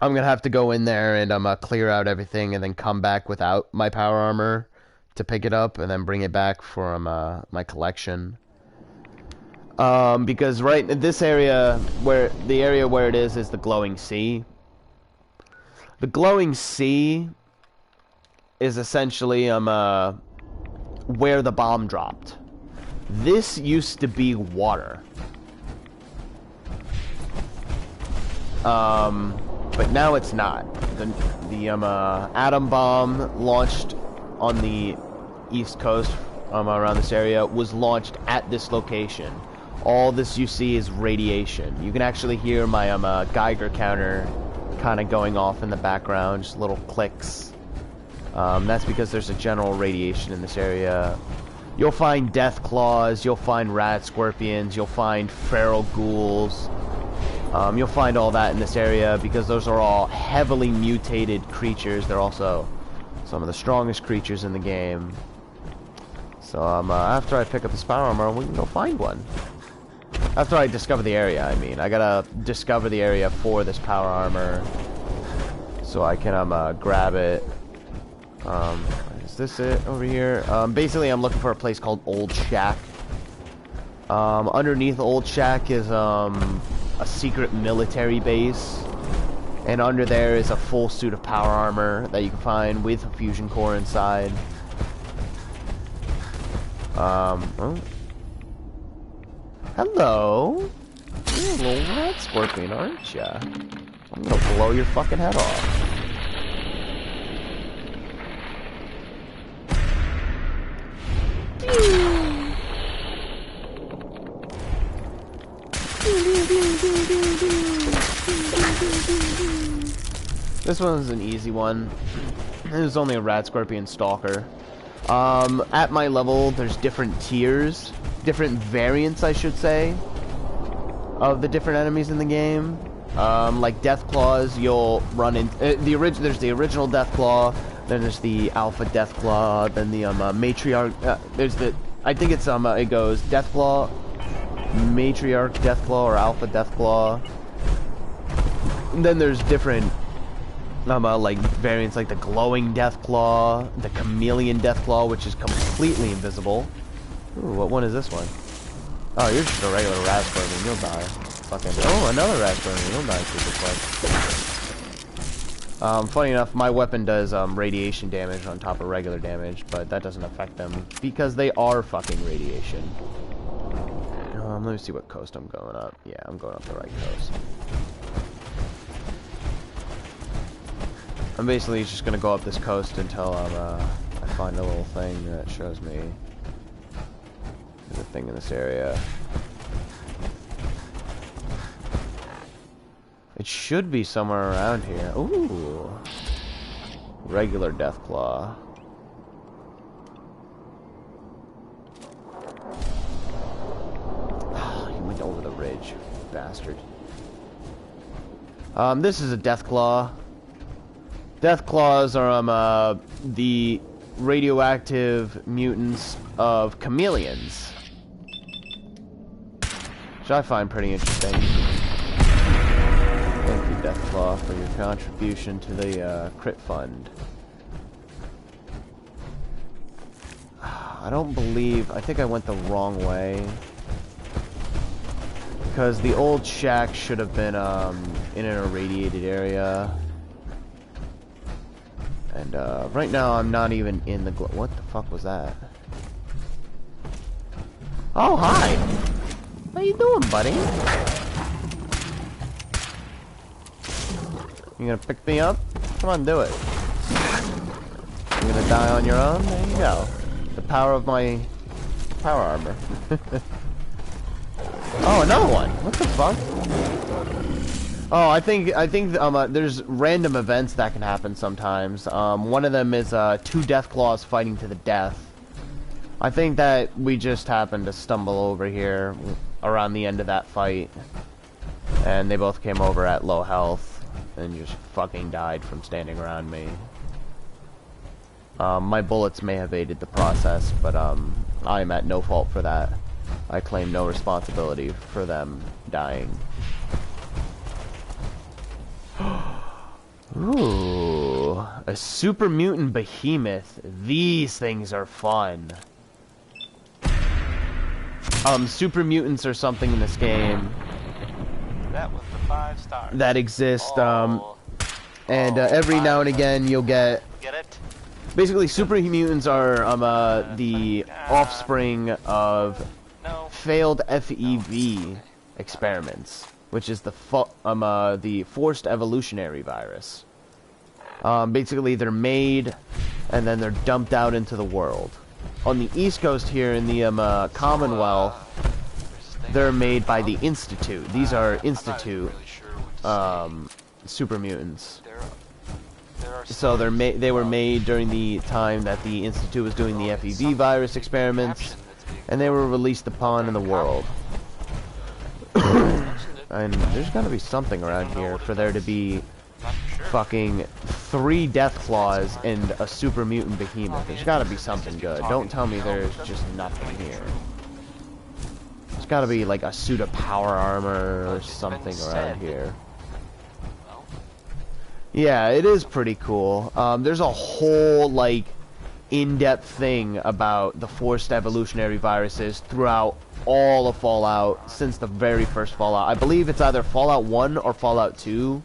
gonna have to go in there and clear out everything and then come back without my power armor to pick it up and then bring it back from my collection. Because right in this area, where it is the glowing sea. The glowing sea is essentially where the bomb dropped. This used to be water. But now it's not. The atom bomb launched on the east coast, around this area, was launched at this location. All this you see is radiation. You can actually hear my Geiger counter kind of going off in the background, just little clicks. That's because there's a general radiation in this area. You'll find death claws, you'll find rat scorpions, you'll find feral ghouls. You'll find all that in this area because those are all heavily mutated creatures. They're also some of the strongest creatures in the game. So after I pick up this power armor, we can go find one. After I discover the area, I mean. I gotta discover the area for this power armor so I can grab it. Is this it over here? Basically, I'm looking for a place called Old Shack. Underneath Old Shack is a secret military base, and under there is a full suit of power armor that you can find with a fusion core inside. Oh. Hello. You're a little rat scorpion, aren't ya? I'm gonna blow your fucking head off. This one's an easy one. There's only a rat scorpion stalker. At my level, there's different tiers, different variants, I should say, of the different enemies in the game. Like Death Claws, you'll run in there's the original Death Claw, then there's the Alpha Death Claw, then the Matriarch. There's the I think it's it goes Death Claw, Matriarch Death Claw, or Alpha Death Claw. And then there's different like variants like the Glowing Death Claw, the Chameleon Death Claw, which is completely invisible. Ooh, what one is this one? Oh, you're just a regular rat scorpion, you'll die. Fucking another rat scorpion, you'll die super quick. Funny enough, my weapon does radiation damage on top of regular damage, but that doesn't affect them because they are fucking radiation. Let me see what coast I'm going up. Yeah, I'm going up the right coast. I'm basically just gonna go up this coast until I find a little thing that shows me there's a thing in this area. It should be somewhere around here. Ooh, regular Death Claw. He went over the ridge, bastard. This is a Death Claw. Death Claws are the radioactive mutants of chameleons, which I find pretty interesting. Thank you, Death Claw, for your contribution to the crit fund. I think I went the wrong way, because the old shack should have been in an irradiated area. And right now I'm not even in the what the fuck was that? Oh, hi! How you doing, buddy? You gonna pick me up? Come on, do it. You gonna die on your own? There you go. The power of my power armor. Oh, another one! What the fuck? Oh, I think there's random events that can happen sometimes. One of them is 2 Death Claws fighting to the death. I think that we just happened to stumble over here around the end of that fight, and they both came over at low health and just fucking died from standing around me. My bullets may have aided the process, but I am at no fault for that. I claim no responsibility for them dying. Ooh, A super mutant behemoth. These things are fun. Super mutants are something in this game That was the 5 stars. that exist, and every now and again you'll get... Get it? Basically, super mutants are the offspring of failed FEV experiments, which is the forced evolutionary virus. Basically, they're made and then they're dumped out into the world. On the East Coast here in the Commonwealth, they're made by the Institute. These are Institute super mutants. So they were made during the time that the Institute was doing the FEV virus experiments, and they were released upon in the world. And there's gotta be something around here for there to be fucking 3 death claws and a super mutant behemoth. There's gotta be something good. Don't tell me there's just nothing here. There's gotta be like a suit of power armor or something around here. Yeah, it is pretty cool. There's a whole like in-depth thing about the forced evolutionary viruses throughout all of Fallout since the very first Fallout. I believe it's either Fallout 1 or Fallout 2.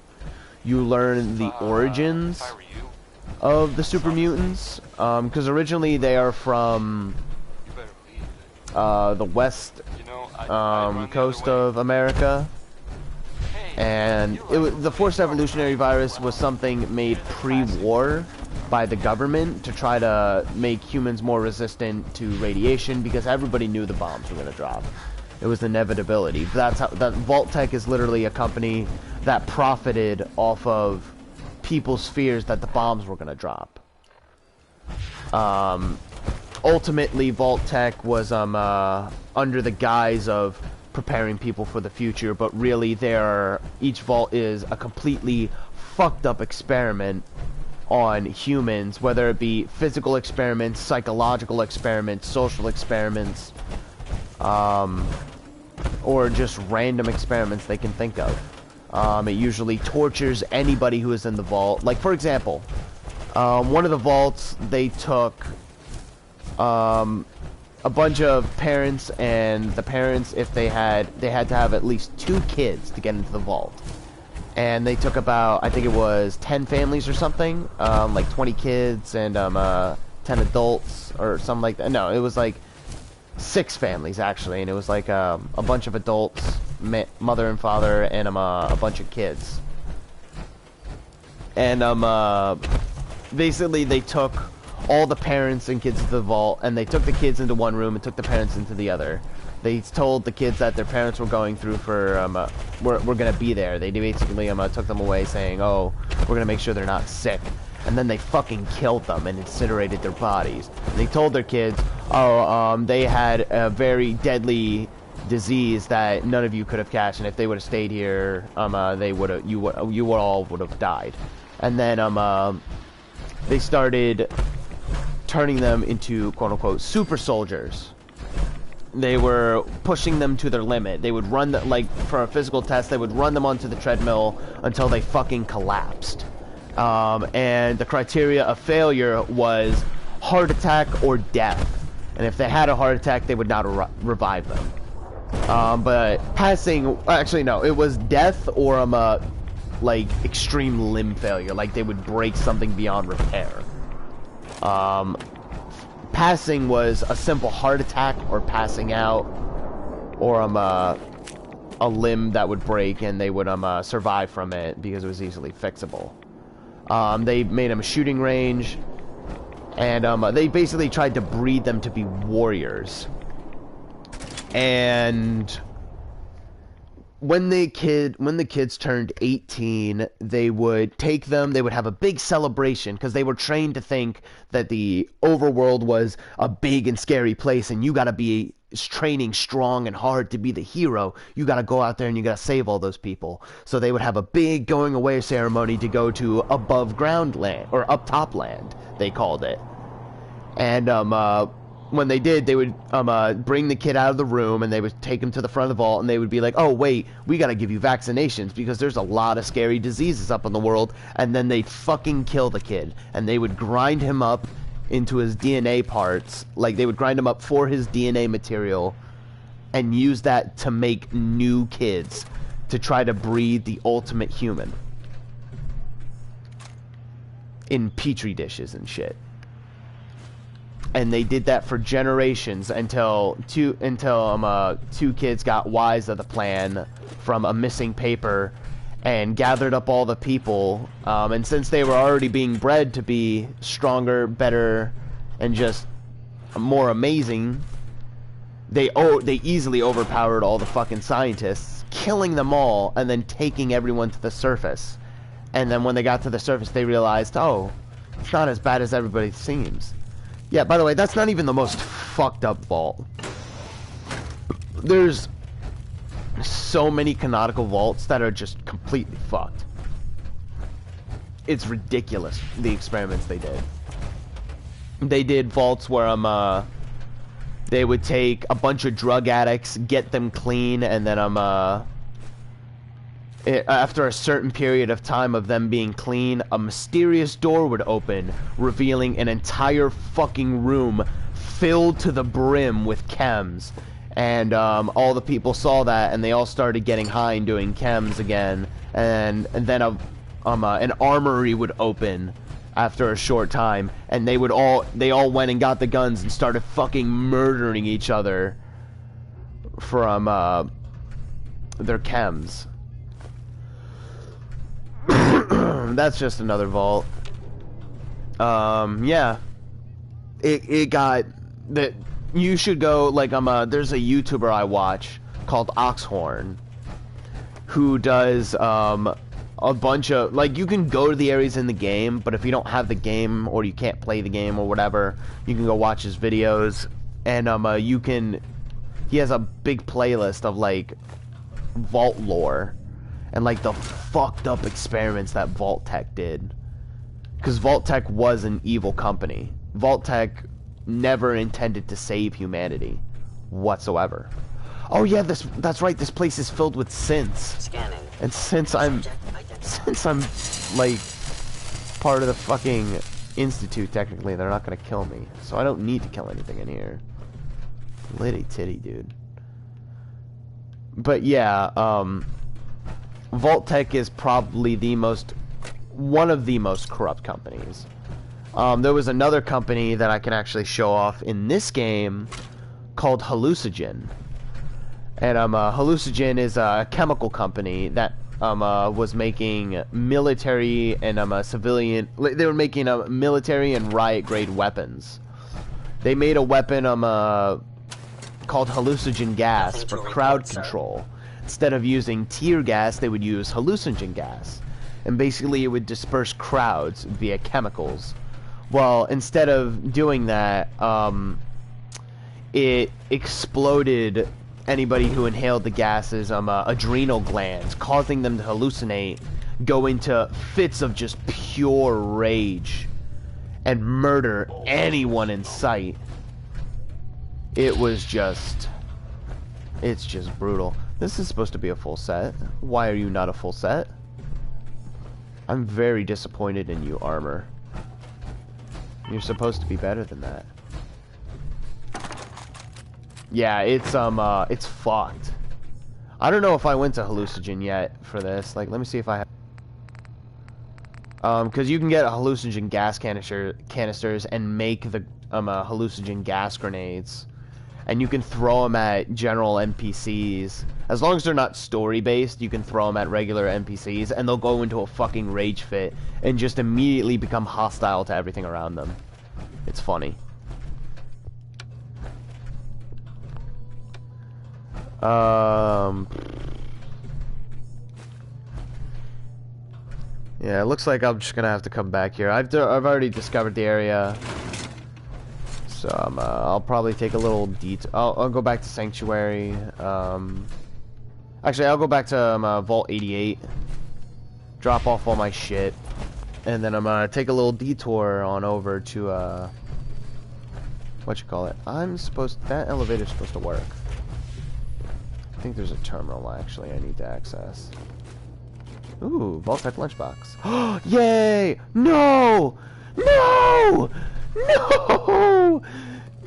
You learn the origins of the super mutants, because originally they are from the west coast of America, and the forced evolutionary virus was something made pre-war by the government to try to make humans more resistant to radiation, because everybody knew the bombs were going to drop. It was inevitability. That's how Vault-Tec is literally a company that profited off of people's fears that the bombs were going to drop. Ultimately, Vault-Tec was under the guise of preparing people for the future, but really each vault is a completely fucked up experiment on humans, whether it be physical experiments, psychological experiments, social experiments, or just random experiments they can think of. It usually tortures anybody who is in the vault. Like, for example, one of the vaults, they took a bunch of parents, and the parents, if they had to have at least 2 kids to get into the vault. And they took about, I think it was 10 families or something, like 20 kids and 10 adults or something like that. No, it was like 6 families actually, and it was like a bunch of adults, mother and father, and a bunch of kids. And basically they took all the parents and kids to the vault, and they took the kids into one room and took the parents into the other. They told the kids that their parents were going through for, we're gonna be there. They basically took them away saying, oh, we're gonna make sure they're not sick. And then they fucking killed them and incinerated their bodies. And they told their kids, oh, they had a very deadly disease that none of you could have catched, and if they would have stayed here, you all would have died. And then they started turning them into quote-unquote super soldiers. They were pushing them to their limit. They would run, like, for a physical test, they would run them onto the treadmill until they fucking collapsed. And the criteria of failure was heart attack or death. And if they had a heart attack, they would not revive them. But passing, actually no, it was death or like extreme limb failure, like they would break something beyond repair. Passing was a simple heart attack or passing out, or a limb that would break and they would survive from it because it was easily fixable. They made them a shooting range, and they basically tried to breed them to be warriors. And when the kids turned 18, they would take them, they would have a big celebration, because they were trained to think that the overworld was a big and scary place, and you gotta be training strong and hard to be the hero. You gotta go out there and you gotta save all those people. So they would have a big going away ceremony to go to above ground land, or up top land, they called it. And when they did, they would bring the kid out of the room and they would take him to the front of the vault and they would be like, oh wait, we gotta give you vaccinations because there's a lot of scary diseases up in the world, and then they'd fucking kill the kid and they would grind him up into his DNA parts, like they would grind him up for his DNA material and use that to make new kids to try to breed the ultimate human in petri dishes and shit. And they did that for generations until two kids got wise of the plan from a missing paper and gathered up all the people. And since they were already being bred to be stronger, better, and just more amazing, they easily overpowered all the fucking scientists, killing them all and then taking everyone to the surface. And then when they got to the surface, they realized, oh, it's not as bad as everybody seems. Yeah, by the way, that's not even the most fucked up vault. There's so many canonical vaults that are just completely fucked. It's ridiculous, the experiments they did. They did vaults where they would take a bunch of drug addicts, get them clean, and then after a certain period of time of them being clean, a mysterious door would open, revealing an entire fucking room filled to the brim with chems. And all the people saw that, and they all started getting high and doing chems again. And then an armory would open after a short time, and they all went and got the guns and started fucking murdering each other from their chems. That's just another vault. Yeah. It got that. You should go, like, there's a YouTuber I watch called Oxhorn who does a bunch of, like, you can go to the areas in the game, but if you don't have the game or you can't play the game or whatever, you can go watch his videos. And he has a big playlist of, like, vault lore and, like, the fucked up experiments that Vault-Tec did. Because Vault-Tec was an evil company. Vault-Tec never intended to save humanity whatsoever. Oh yeah, that's right, this place is filled with synths. Scanning. And since I'm like part of the fucking institute, technically they're not gonna kill me, so I don't need to kill anything in here. Litty titty, dude. But yeah, Vault-Tec is probably one of the most corrupt companies. There was another company that I can actually show off in this game called Hallucigen. And Hallucigen is a chemical company that was making military and civilian. They were making military and riot grade weapons. They made a weapon called hallucinogen gas for crowd control. Instead of using tear gas, they would use hallucinogen gas, and basically it would disperse crowds via chemicals. Well, instead of doing that, it exploded anybody who inhaled the gases' adrenal glands, causing them to hallucinate, go into fits of just pure rage, and murder anyone in sight. It's just brutal. This is supposed to be a full set. Why are you not a full set? I'm very disappointed in you, Armor. You're supposed to be better than that. Yeah, it's fucked. I don't know if I went to Hallucigen yet for this. Like, let me see if I have. Because you can get hallucinogen gas canisters and make the hallucinogen gas grenades, and you can throw them at general NPCs. As long as they're not story-based, you can throw them at regular NPCs, and they'll go into a fucking rage fit and just immediately become hostile to everything around them. It's funny. Yeah, it looks like I'm just gonna have to come back here. I've already discovered the area, so I'll probably take a little detour. I'll go back to Sanctuary. Actually, I'll go back to Vault 88, drop off all my shit, and then I'm gonna take a little detour on over to That elevator's supposed to work. I think there's a terminal, actually, I need to access. Ooh, Vault-Tec lunchbox. Yay! No! No! No!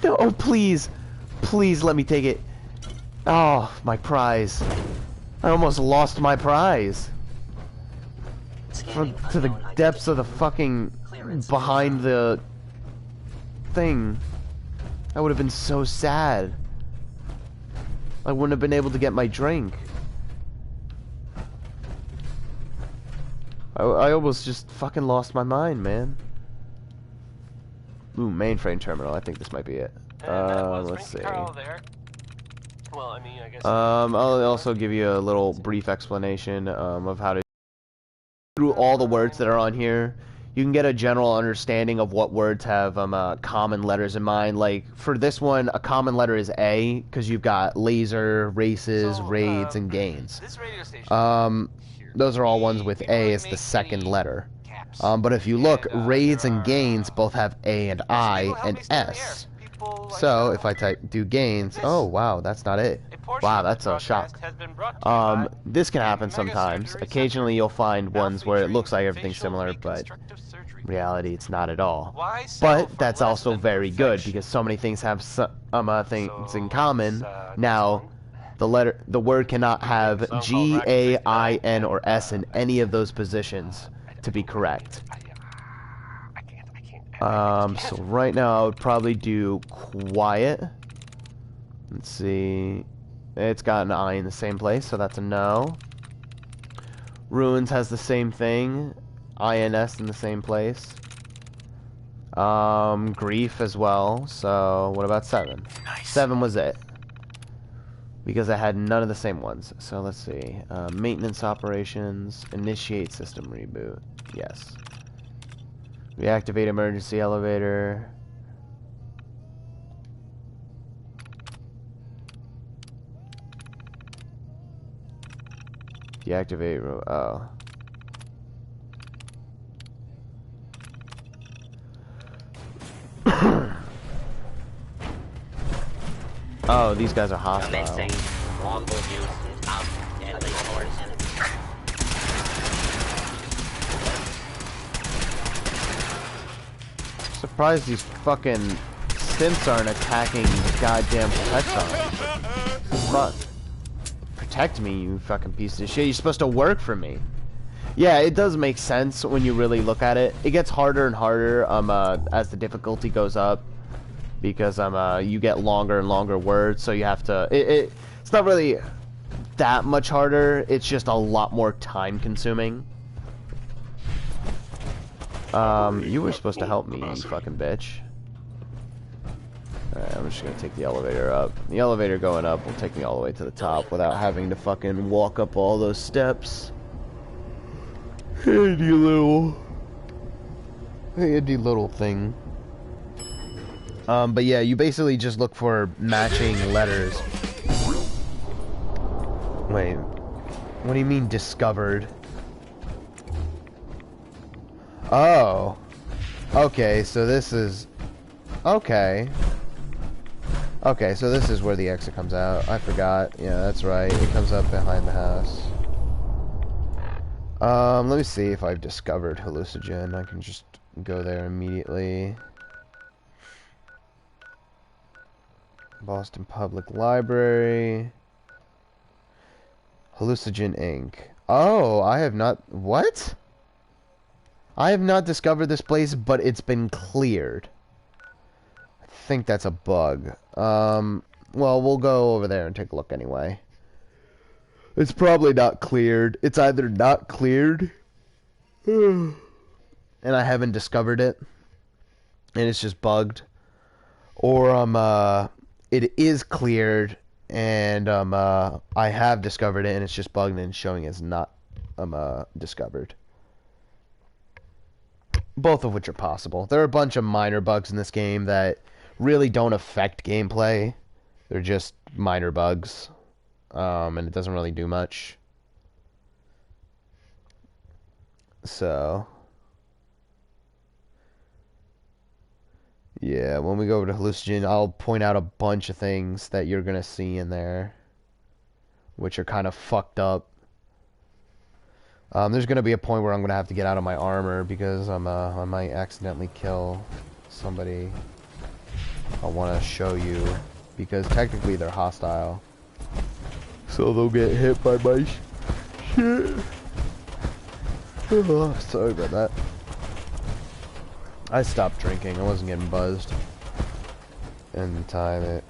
No, oh, please. Please let me take it. Oh, my prize. I almost lost my prize. To the depths of the fucking... behind the... thing. I would have been so sad. I wouldn't have been able to get my drink. I almost just fucking lost my mind, man. Ooh, mainframe terminal. I think this might be it. Let's see. Well, I mean, I guess I'll also give you a little brief explanation of how to through all the words that are on here. You can get a general understanding of what words have common letters in mind. Like for this one, a common letter is A because you've got laser, races, raids, and gains. this radio station. Those are all ones with A as the second letter. But if you look, raids and gains both have A and I and S. So if I do gains, oh wow, that's not it. Wow, that's a shock. This can happen sometimes. Occasionally you'll find ones where it looks like everything's similar, but in reality it's not at all. But that's also very good because so many things have things in common. Now, the word cannot have G, A, I, N, or S in any of those positions to be correct. So right now I would probably do quiet. Let's see. It's got an I in the same place, so that's a no. Ruins has the same thing. INS in the same place. Grief as well. So what about 7? Nice. 7 was it. Because I had none of the same ones. So let's see. Maintenance operations. Initiate system reboot. Yes. Reactivate emergency elevator. Deactivate. Oh. Oh, these guys are hostile. Surprised these fucking synths aren't attacking the goddamn protection. Fuck. Protect me, you fucking piece of shit. You're supposed to work for me. Yeah, it does make sense when you really look at it. It gets harder and harder as the difficulty goes up. Because you get longer and longer words, so you have to... It's not really that much harder, it's just a lot more time consuming. You were supposed to help me, you fucking bitch. Alright, I'm just gonna take the elevator up. The elevator going up will take me all the way to the top without having to fucking walk up all those steps. Handy little thing. But yeah, you basically just look for matching letters. Wait, what do you mean discovered? Oh. Okay, so this is... Okay. Okay, so this is where the exit comes out. I forgot. Yeah, that's right. It comes up behind the house. Let me see if I've discovered Hallucinogen. I can just go there immediately. Boston Public Library. Hallucinogen Inc. Oh, I have not... What? I have not discovered this place, but it's been cleared. I think that's a bug. Well, we'll go over there and take a look anyway. It's probably not cleared. It's either not cleared, and I haven't discovered it, and it's just bugged, or it is cleared, and I have discovered it, and it's just bugged and showing as not discovered. Both of which are possible. There are a bunch of minor bugs in this game that really don't affect gameplay. They're just minor bugs, and it doesn't really do much. So... Yeah, when we go over to Hallucinogen, I'll point out a bunch of things that you're gonna see in there, which are kind of fucked up. There's gonna be a point where I'm gonna have to get out of my armor because I might accidentally kill somebody. I want to show you because technically they're hostile, so they'll get hit by my shit. Oh, sorry about that. I stopped drinking. I wasn't getting buzzed. In time,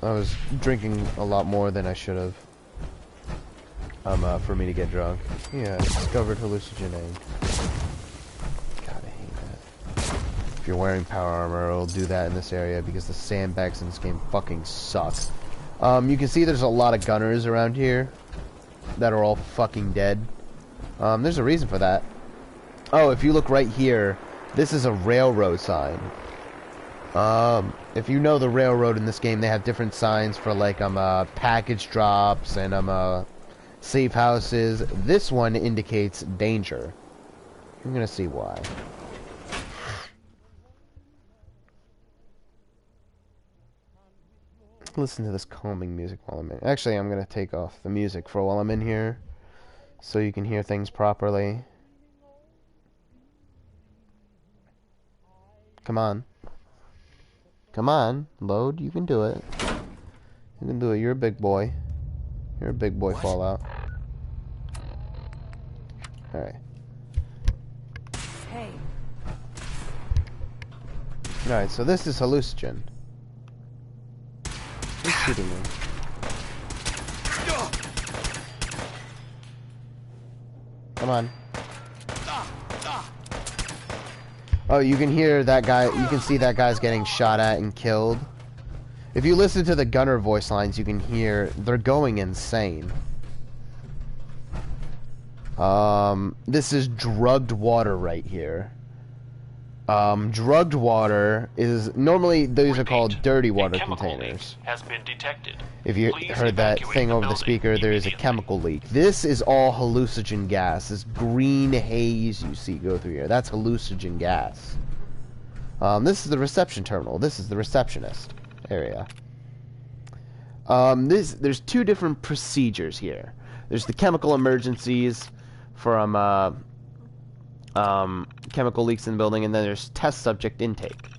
I was drinking a lot more than I should have. For me to get drunk. Yeah, discovered hallucinogen egg. God, I hate that. If you're wearing power armor, it'll do that in this area because the sandbags in this game fucking suck. You can see there's a lot of gunners around here that are all fucking dead. There's a reason for that. Oh, if you look right here, this is a railroad sign. If you know the railroad in this game, they have different signs for like package drops and safe houses. This one indicates danger. You're gonna see why. Listen to this calming music while I'm in. Actually, I'm gonna take off the music for while I'm in here, so you can hear things properly. Come on. Come on, load. You can do it. You can do it. You're a big boy. You're a big boy, Fallout. Alright. Hey. Alright, so this is hallucinogen. Who's shooting me? Come on. Oh, you can hear that guy, you can see that guy's getting shot at and killed. If you listen to the gunner voice lines, you can hear they're going insane. This is drugged water right here. Drugged water is normally these are called dirty water containers. Has been detected. If you heard that thing over the speaker, there is a chemical leak. This is all hallucinogen gas. This green haze you see go through here. That's hallucinogen gas. This is the reception terminal. This is the receptionist area. There's two different procedures here. There's the chemical emergencies from chemical leaks in the building, and then there's test subject intake.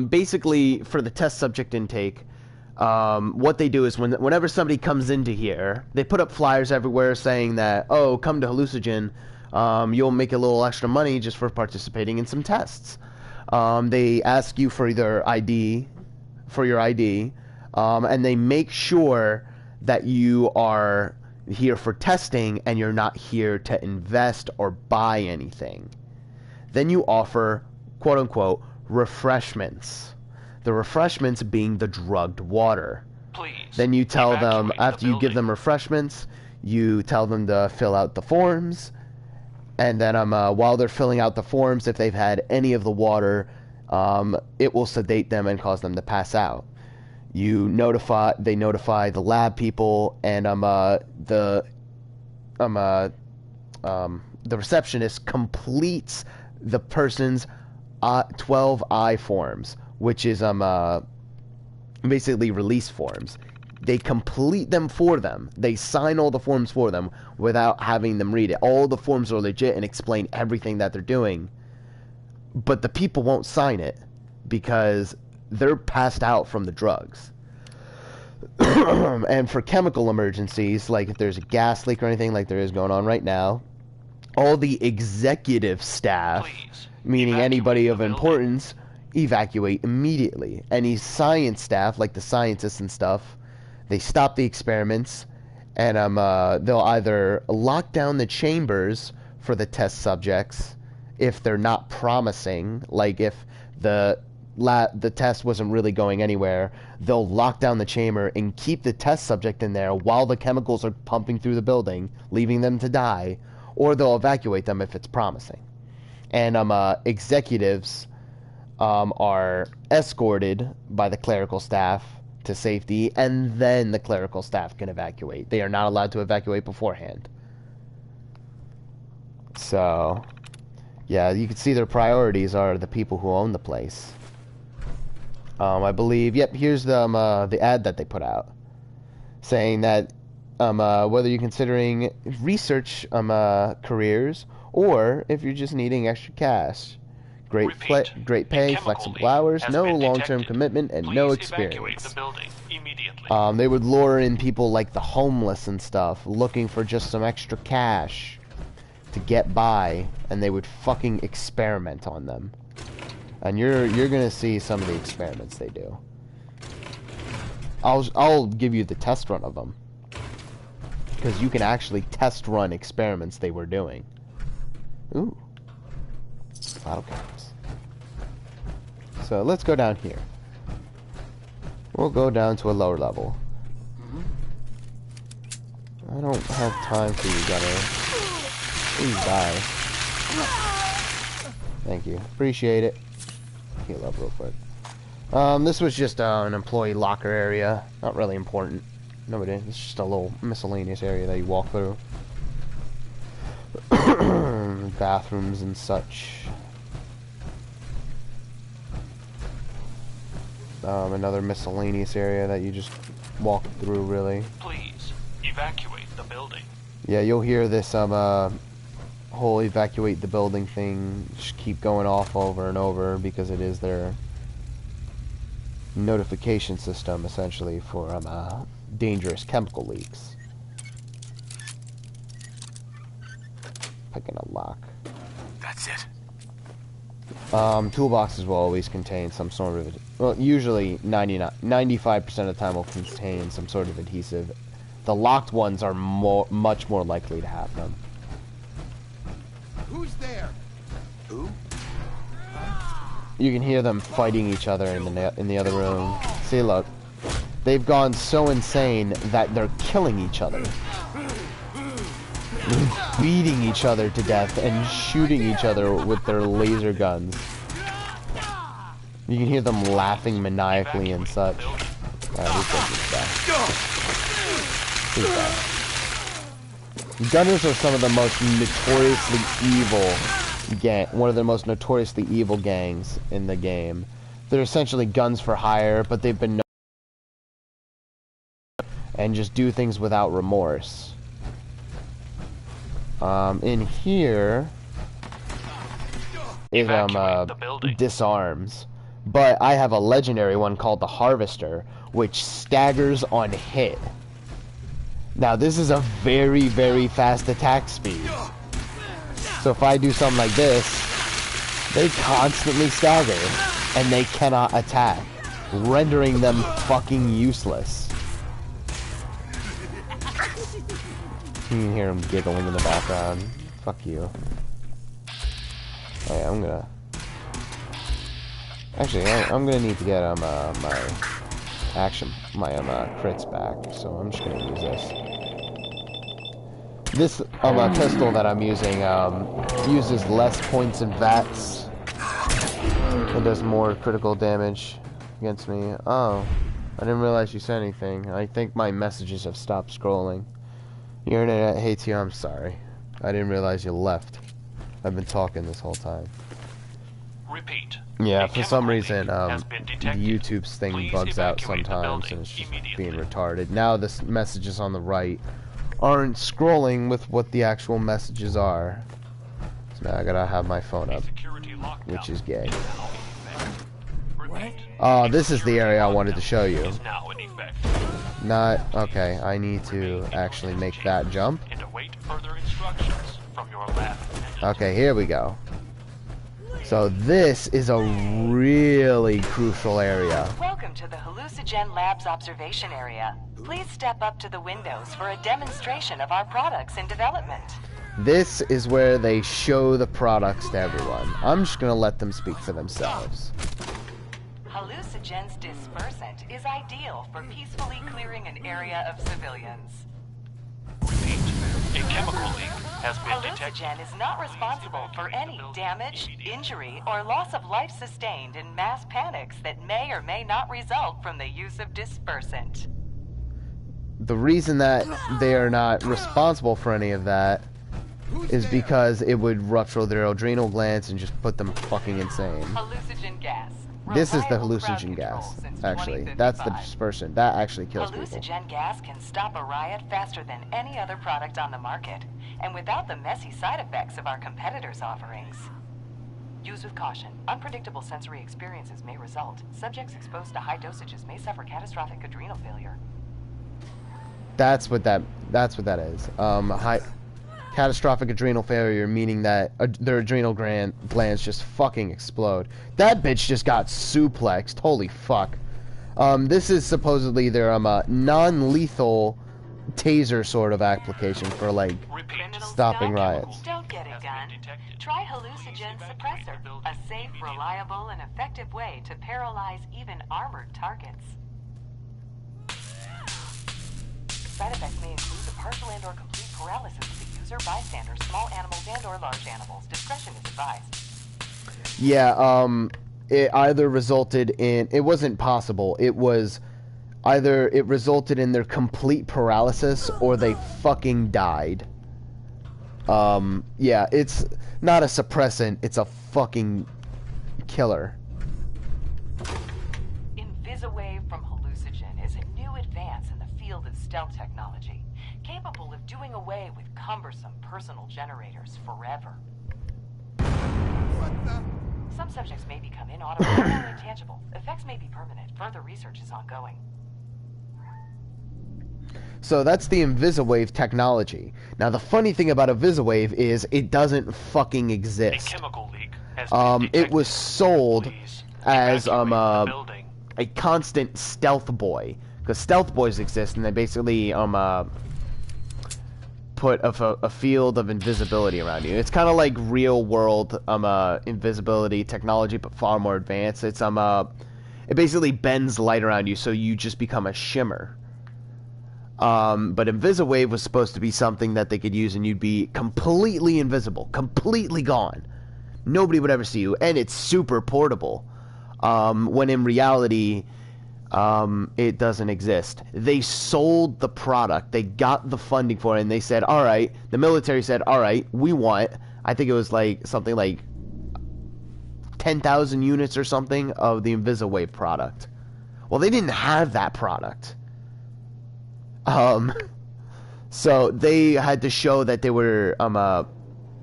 Basically, for the test subject intake, what they do is whenever somebody comes into here, they put up flyers everywhere saying that, oh, come to Hallucinogen, you'll make a little extra money just for participating in some tests. They ask you for either your ID, and they make sure that you are here for testing and you're not here to invest or buy anything. Then you offer, quote unquote, refreshments. The refreshments being the drugged water. Please. Then you tell them, after you give them refreshments, you tell them to fill out the forms, and then while they're filling out the forms, if they've had any of the water, it will sedate them and cause them to pass out. They notify the lab people, and the receptionist completes the person's 12 I forms, which is basically release forms. They complete them for them. They sign all the forms for them without having them read it. All the forms are legit and explain everything that they're doing, but the people won't sign it because they're passed out from the drugs. And for chemical emergencies, like if there's a gas leak or anything like there is going on right now, all the executive staff, meaning anybody of importance, evacuate immediately. Any science staff, like the scientists and stuff, they stop the experiments, and they'll either lock down the chambers for the test subjects if they're not promising, like if the test wasn't really going anywhere, they'll lock down the chamber and keep the test subject in there while the chemicals are pumping through the building, leaving them to die, or they'll evacuate them if it's promising. And executives are escorted by the clerical staff to safety, and then the clerical staff can evacuate. They are not allowed to evacuate beforehand. So, yeah, you can see their priorities are the people who own the place. I believe. Yep, here's the ad that they put out, saying that whether you're considering research careers or if you're just needing extra cash. Great pay, flexible hours, no long-term commitment, and no experience. They would lure in people like the homeless and stuff, looking for just some extra cash to get by, and they would fucking experiment on them. And you're gonna see some of the experiments they do. I'll give you the test run of them, because you can actually test run experiments they were doing. Ooh, battle caps. So let's go down here. We'll go down to a lower level. I don't have time for you, Gunner. Please die. Thank you. Appreciate it. Heal up real quick. This was just an employee locker area. Not really important. Nobody. It's just a little miscellaneous area that you walk through. Bathrooms and such. Another miscellaneous area that you just walk through, really. Please evacuate the building. Yeah, you'll hear this whole evacuate the building thing just keep going off over and over, because it is their notification system essentially for dangerous chemical leaks. Picking a lock. That's it. Toolboxes will always contain some sort of, well, usually 95% of the time will contain some sort of adhesive. The locked ones are much more likely to have them. Who's there? Who? You can hear them fighting each other in the other room. See, look, they've gone so insane that they're killing each other, beating each other to death and shooting each other with their laser guns. You can hear them laughing maniacally and such. Gunners are some of the most notoriously evil one of the most notoriously evil gangs in the game. They're essentially guns for hire, but they've been known and just do things without remorse. In here is disarms, but I have a legendary one called the Harvester, which staggers on hit. Now this is a very, very fast attack speed. So if I do something like this, they constantly stagger, and they cannot attack, rendering them fucking useless. You can hear them giggling in the background. Fuck you. Oh yeah, I'm gonna... Actually, I'm gonna need to get my crits back, so I'm just gonna use this. This pistol that I'm using uses less points and VATS. It does more critical damage against me. Oh, I didn't realize you said anything. I think my messages have stopped scrolling. Your internet hates you. I'm sorry. I didn't realize you left. I've been talking this whole time. Repeat. Yeah, for some reason, the YouTube's thing bugs out sometimes, and it's just being retarded. Now this messages on the right aren't scrolling with what the actual messages are. So now I gotta have my phone up, which is gay. This is the area I wanted to show you. Not, okay, I need to actually make that jump. Okay, here we go. So this is a really crucial area. Welcome to the Hallucigen Labs observation area. Please step up to the windows for a demonstration of our products in development. This is where they show the products to everyone. I'm just gonna let them speak for themselves. Hallucigen's dispersant is ideal for peacefully clearing an area of civilians. Repeat. A chemical leak has been detected. Hallucigen is not responsible for any damage, injury, or loss of life sustained in mass panics that may or may not result from the use of dispersant. The reason that they are not responsible for any of that is because it would rupture their adrenal glands and just put them fucking insane. Hallucigen gas. This is the Reliable crowd hallucinogen gas, control since actually. That's the 2055. dispersant. That actually kills people. Hallucinogen gas can stop a riot faster than any other product on the market, and without the messy side effects of our competitors' offerings. Use with caution. Unpredictable sensory experiences may result. Subjects exposed to high dosages may suffer catastrophic adrenal failure. That's what that is. High catastrophic adrenal failure, meaning that their adrenal glands just fucking explode. That bitch just got suplexed. Holy fuck. This is supposedly their non-lethal taser sort of application for like stopping riots. Don't get a gun. Try Hallucinogen Suppressor, a safe, reliable, and effective way to paralyze even armored targets. Side effects may include the partial and/or complete paralysis of the user, bystanders, small animals, and/or large animals. Discretion is advised. Yeah, it either resulted in... It wasn't possible. It was either it resulted in their complete paralysis or they fucking died. Yeah, it's not a suppressant. It's a fucking killer. Invisawave from Hallucinogen is a new advance in the field of stealth technology, capable of doing away with cumbersome personal generators forever. Some subjects may become inaudible or intangible. Effects may be permanent. Further research is ongoing. So that's the Invisawave technology. Now the funny thing about Invisawave is it doesn't fucking exist. A chemical leak has it was sold Please as evacuate the building. a constant stealth boy, because stealth boys exist, and they basically put a field of invisibility around you. It's kind of like real world invisibility technology, but far more advanced. It's it basically bends light around you, so you just become a shimmer. But Invisawave was supposed to be something that they could use, and you'd be completely invisible, completely gone. Nobody would ever see you, and it's super portable. When in reality, it doesn't exist. They sold the product. They got the funding for it, and they said, all right, the military said, all right, we want, I think it was like something like 10,000 units or something of the Invisawave product. Well, they didn't have that product. So they had to show that they were,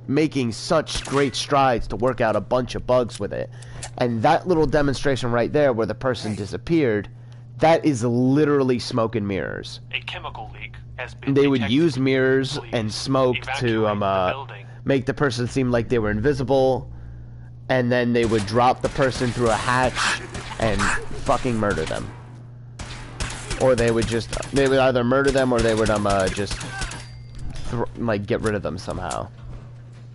making such great strides to work out a bunch of bugs with it. And that little demonstration right there where the person disappeared, that is literally smoke and mirrors. A chemical leak has been They would detected. use mirrors Please and smoke to evacuate the building. make the person seem like they were invisible, and then they would drop the person through a hatch and fucking murder them. Or they would either murder them or they would just like get rid of them somehow.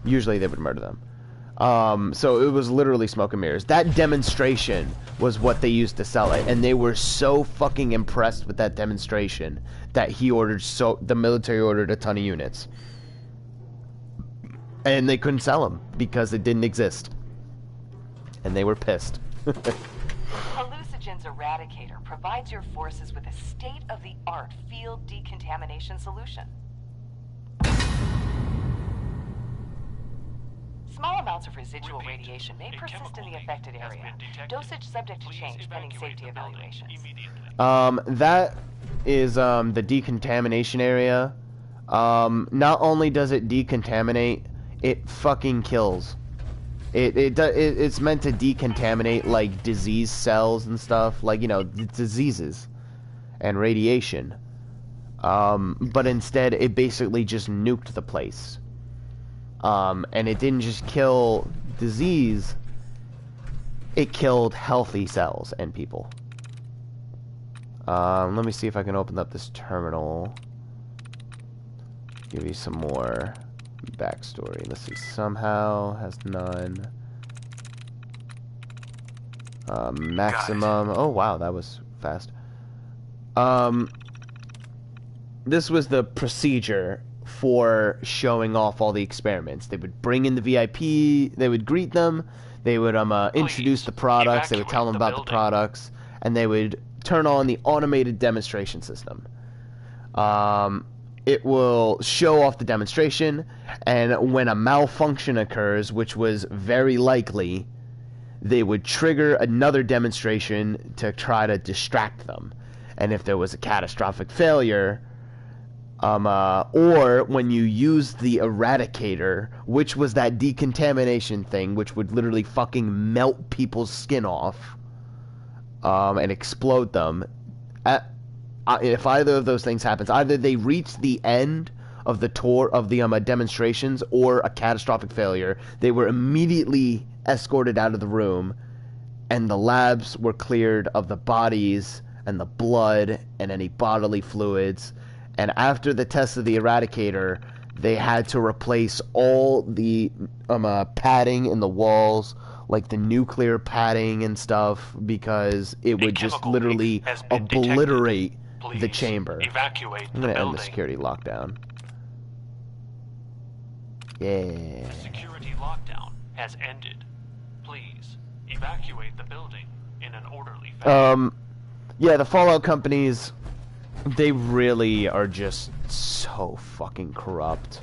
Usually they would murder them. So it was literally smoke and mirrors. That demonstration was what they used to sell it, and they were so fucking impressed with that demonstration that the military ordered a ton of units. And they couldn't sell them because it didn't exist. And they were pissed. Hallucinogen's Eradicator provides your forces with a state-of-the-art field decontamination solution. Small amounts of residual radiation may persist in the affected area. Dosage subject to change pending safety evaluations. That is the decontamination area. Not only does it decontaminate, it fucking kills. It's meant to decontaminate like disease cells and stuff, like, you know, diseases and radiation. But instead it basically just nuked the place. And it didn't just kill disease, it killed healthy cells and people. Let me see if I can open up this terminal. Give you some more backstory. Let's see. Somehow has none. Maximum. Oh wow, that was fast. This was the procedure for showing off all the experiments. They would bring in the VIP, they would greet them, they would introduce the products, they would tell them about the products, and they would turn on the automated demonstration system. It will show off the demonstration, and when a malfunction occurs, which was very likely, they would trigger another demonstration to try to distract them. And if there was a catastrophic failure, or when you use the Eradicator, which was that decontamination thing, which would literally fucking melt people's skin off, and explode them. If either of those things happens, either they reach the end of the tour of the demonstrations or a catastrophic failure, they were immediately escorted out of the room, and the labs were cleared of the bodies and the blood and any bodily fluids. And after the test of the Eradicator, they had to replace all the padding in the walls, like the nuclear padding and stuff, because it would just literally obliterate the chamber. Evacuate I'm the gonna end building. the security lockdown. Yeah. The security lockdown has ended. Please evacuate the building in an orderly fashion. Yeah, the Fallout companies, they really are just so fucking corrupt.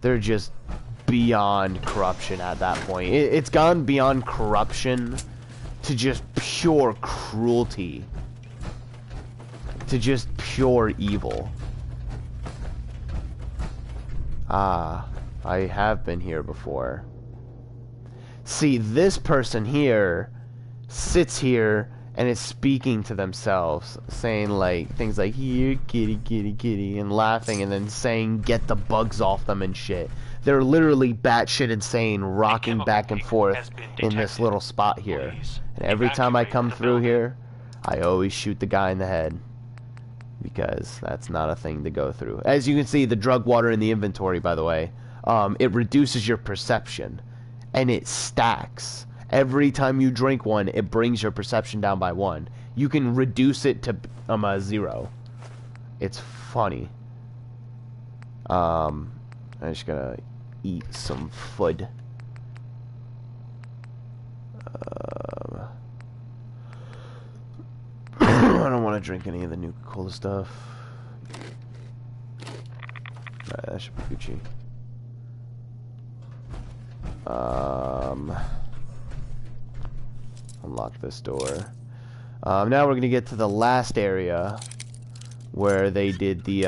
They're just beyond corruption at that point. It's gone beyond corruption to just pure cruelty. To just pure evil. Ah, I have been here before. See, this person here sits here and is speaking to themselves, saying like things like "here, kitty, kitty, kitty," and laughing, and then saying "get the bugs off them" and shit. They're literally batshit insane, rocking back and forth in this little spot here. And every time I come through here, I always shoot the guy in the head, because that's not a thing to go through. As you can see, the drug water in the inventory, by the way, it reduces your perception, and it stacks. Every time you drink one, it brings your perception down by 1. You can reduce it to 0. It's funny. I'm just gonna eat some food. I don't want to drink any of the Nuka-Cola stuff. Alright, that should be Gucci. Unlock this door. Now we're gonna get to the last area where they did the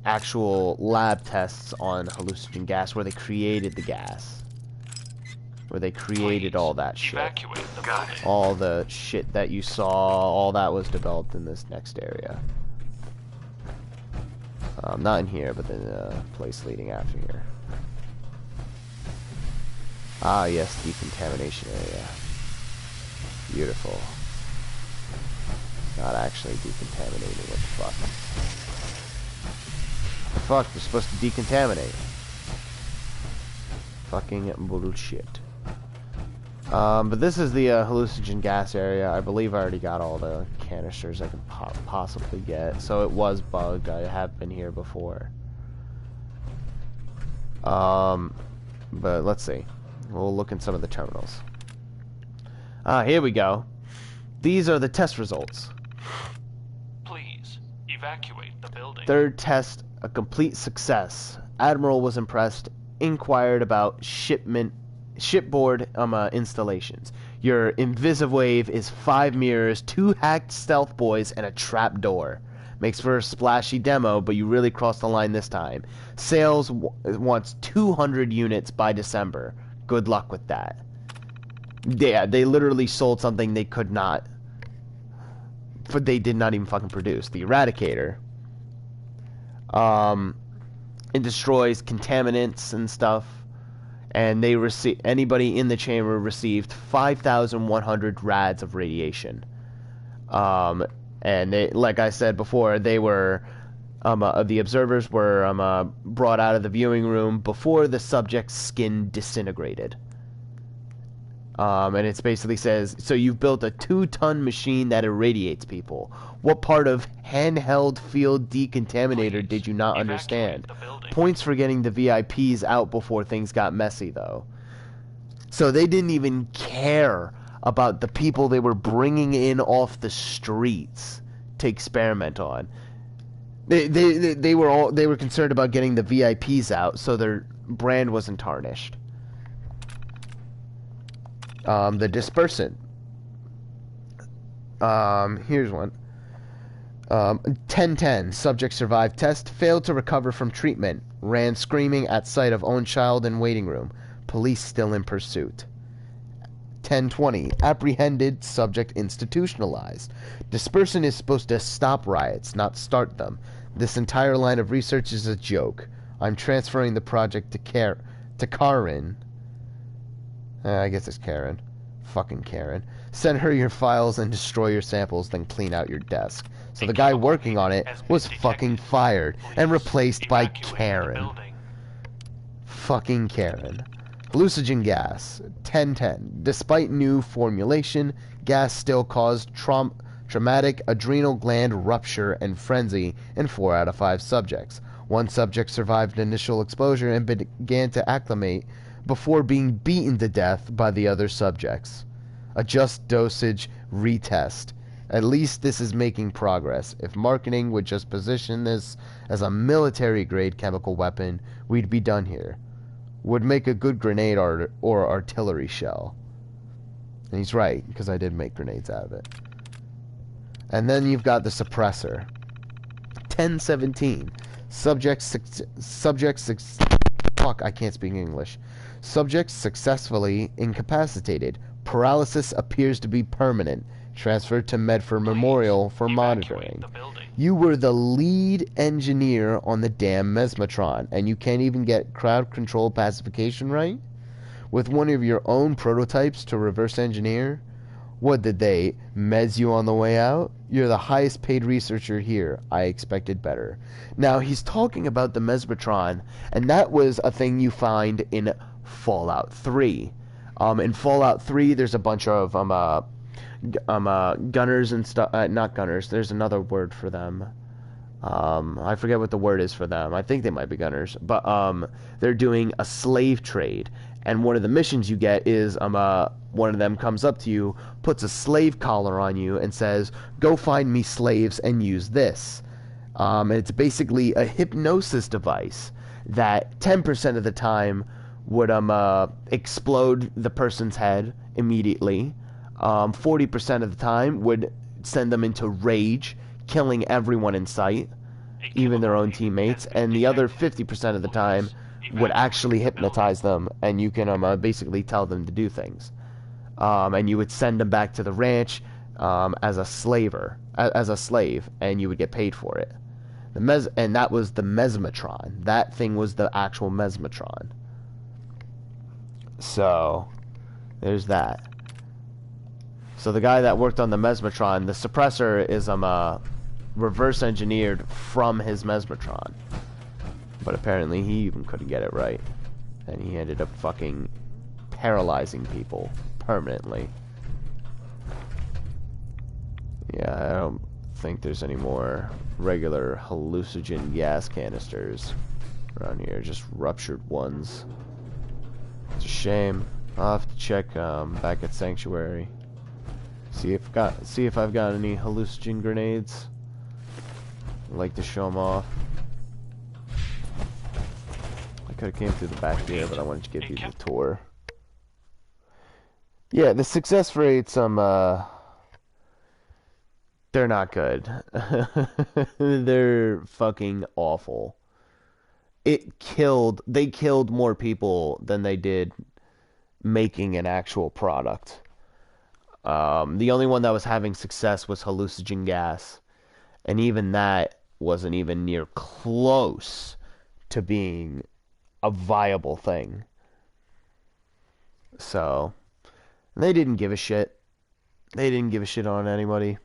actual lab tests on hallucinogen gas, where they created the gas, where they created all that shit. All the shit that you saw, all that was developed in this next area. Not in here, but in the place leading after here. Ah, yes, decontamination area. Beautiful. Not actually decontaminating, what the fuck? Fuck, we're supposed to decontaminate. Fucking bullshit. But this is the hallucinogen gas area. I believe I already got all the canisters I can possibly get. So it was bugged. I have been here before. But let's see. We'll look in some of the terminals. Here we go. These are the test results. Please evacuate the building. Third test, a complete success. Admiral was impressed. Inquired about shipboard installations. Your Invisivwave is 5 mirrors, 2 hacked stealth boys, and a trap door. Makes for a splashy demo, but you really crossed the line this time. Sales wants 200 units by December. Good luck with that. Yeah, they literally sold something they could not. They did not even fucking produce. The Eradicator. It destroys contaminants and stuff. And they anybody in the chamber received 5,100 rads of radiation. And they, like I said before, they were the observers were brought out of the viewing room before the subject's skin disintegrated. And it basically says, so you've built a 2-ton machine that irradiates people. What part of handheld field decontaminator did you not understand? Points for getting the VIPs out before things got messy, though. So they didn't even care about the people they were bringing in off the streets to experiment on. They were concerned about getting the VIPs out so their brand wasn't tarnished. The dispersant. Here's one. 1010. Subject survived test. Failed to recover from treatment. Ran screaming at sight of own child in waiting room. Police still in pursuit. 1020. Apprehended. Subject institutionalized. Dispersant is supposed to stop riots, not start them. This entire line of research is a joke. I'm transferring the project to Karen. I guess it's Karen. Fucking Karen. Send her your files and destroy your samples, then clean out your desk. So the guy working on it was fucking fired and replaced by Karen. Fucking Karen. Hallucinogen gas. 1010. Despite new formulation, gas still caused traumatic adrenal gland rupture and frenzy in 4 out of 5 subjects. One subject survived initial exposure and began to acclimate before being beaten to death by the other subjects. Adjust dosage, retest. At least this is making progress. If marketing would just position this as a military-grade chemical weapon, we'd be done here. Would make a good grenade or artillery shell. And he's right, because I did make grenades out of it. And then you've got the suppressor. 1017. Fuck, I can't speak English. Subject successfully incapacitated. Paralysis appears to be permanent. Transferred to Medford Memorial for monitoring. You were the lead engineer on the damn Mesmatron, and you can't even get crowd control pacification right? With one of your own prototypes to reverse engineer? What, did they mez you on the way out? You're the highest paid researcher here. I expected better. Now, he's talking about the Mesmatron, and that was a thing you find in Fallout 3. In Fallout 3, there's a bunch of gunners and stuff. Not gunners. There's another word for them. I forget what the word is for them. I think they might be gunners, but they're doing a slave trade. And one of the missions you get is one of them comes up to you, puts a slave collar on you, and says, "Go find me slaves and use this." And it's basically a hypnosis device that 10% of the time would explode the person's head immediately. 40% of the time would send them into rage, killing everyone in sight, even their own teammates, and the other 50% of the time would actually hypnotize them, and you can basically tell them to do things. And you would send them back to the ranch as a slave, and you would get paid for it. And that was the Mesmatron. That thing was the actual Mesmatron. So, there's that. So the guy that worked on the Mesmatron, the suppressor is reverse engineered from his Mesmatron. But apparently he even couldn't get it right. And he ended up fucking paralyzing people permanently. Yeah, I don't think there's any more regular hallucinogen gas canisters around here, just ruptured ones. It's a shame. I'll have to check back at Sanctuary. See if I've got any hallucinogen grenades. I'd like to show them off. I could have came through the back here, but I wanted to give you the tour. Yeah, the success rates, they're not good. They're fucking awful. They killed more people than they did making an actual product. The only one that was having success was hallucinogen gas, and even that wasn't even near close to being a viable thing. So, they didn't give a shit. They didn't give a shit on anybody.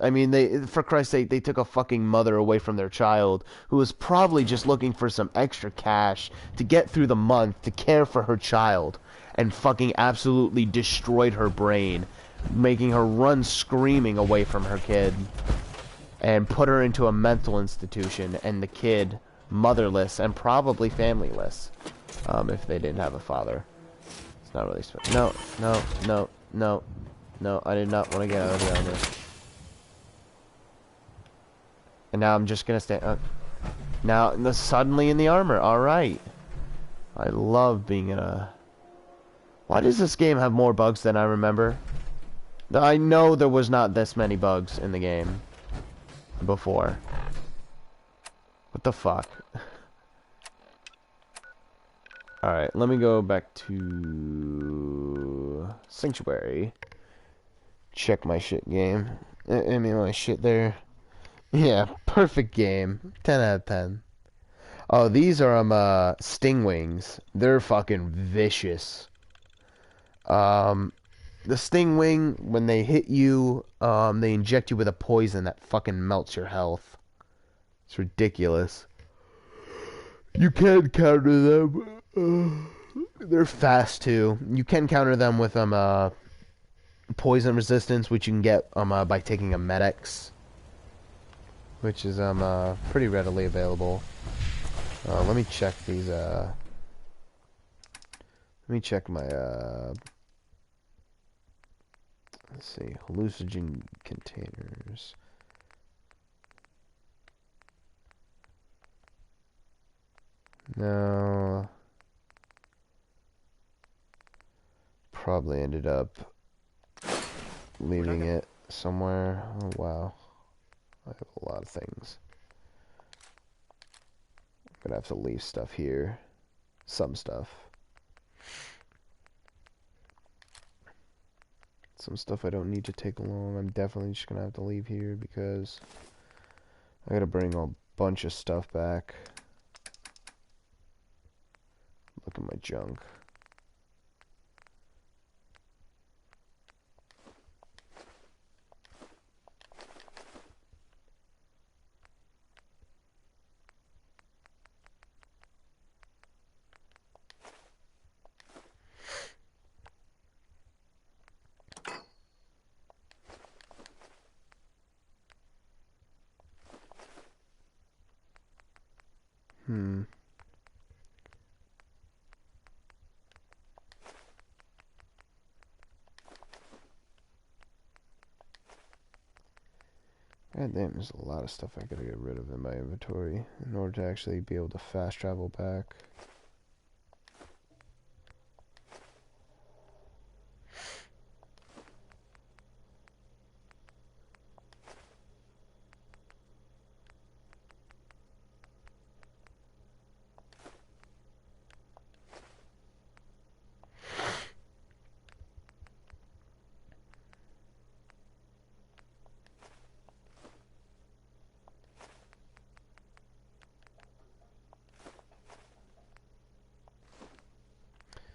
I mean, for Christ's sake, they took a fucking mother away from their child who was probably just looking for some extra cash to get through the month to care for her child, and fucking absolutely destroyed her brain, making her run screaming away from her kid, and put her into a mental institution, and the kid motherless and probably familyless, if they didn't have a father. It's not really no, I did not want to get out of the armor. And now I'm just gonna stand suddenly in the armor. Alright. I love being in a Why does this game have more bugs than I remember? I know there was not this many bugs in the game before. What the fuck? Alright, let me go back to Sanctuary. Check my shit game. I mean my shit there. Yeah, perfect game. 10 out of 10. Oh, these are Stingwings. They're fucking vicious. The Stingwing, when they hit you, they inject you with a poison that fucking melts your health. It's ridiculous. You can counter them. They're fast too. You can counter them with poison resistance, which you can get by taking a Med-X, which is pretty readily available. Let me check these. Let me check my let's see, hallucinogen containers. No. Probably ended up leaving it somewhere. Oh wow. I have a lot of things. I'm gonna have to leave stuff here. Some stuff. Some stuff I don't need to take along. I'm definitely just gonna have to leave here because I gotta bring a bunch of stuff back. Look at my junk. God damn, there's a lot of stuff I gotta get rid of in my inventory in order to actually be able to fast travel back.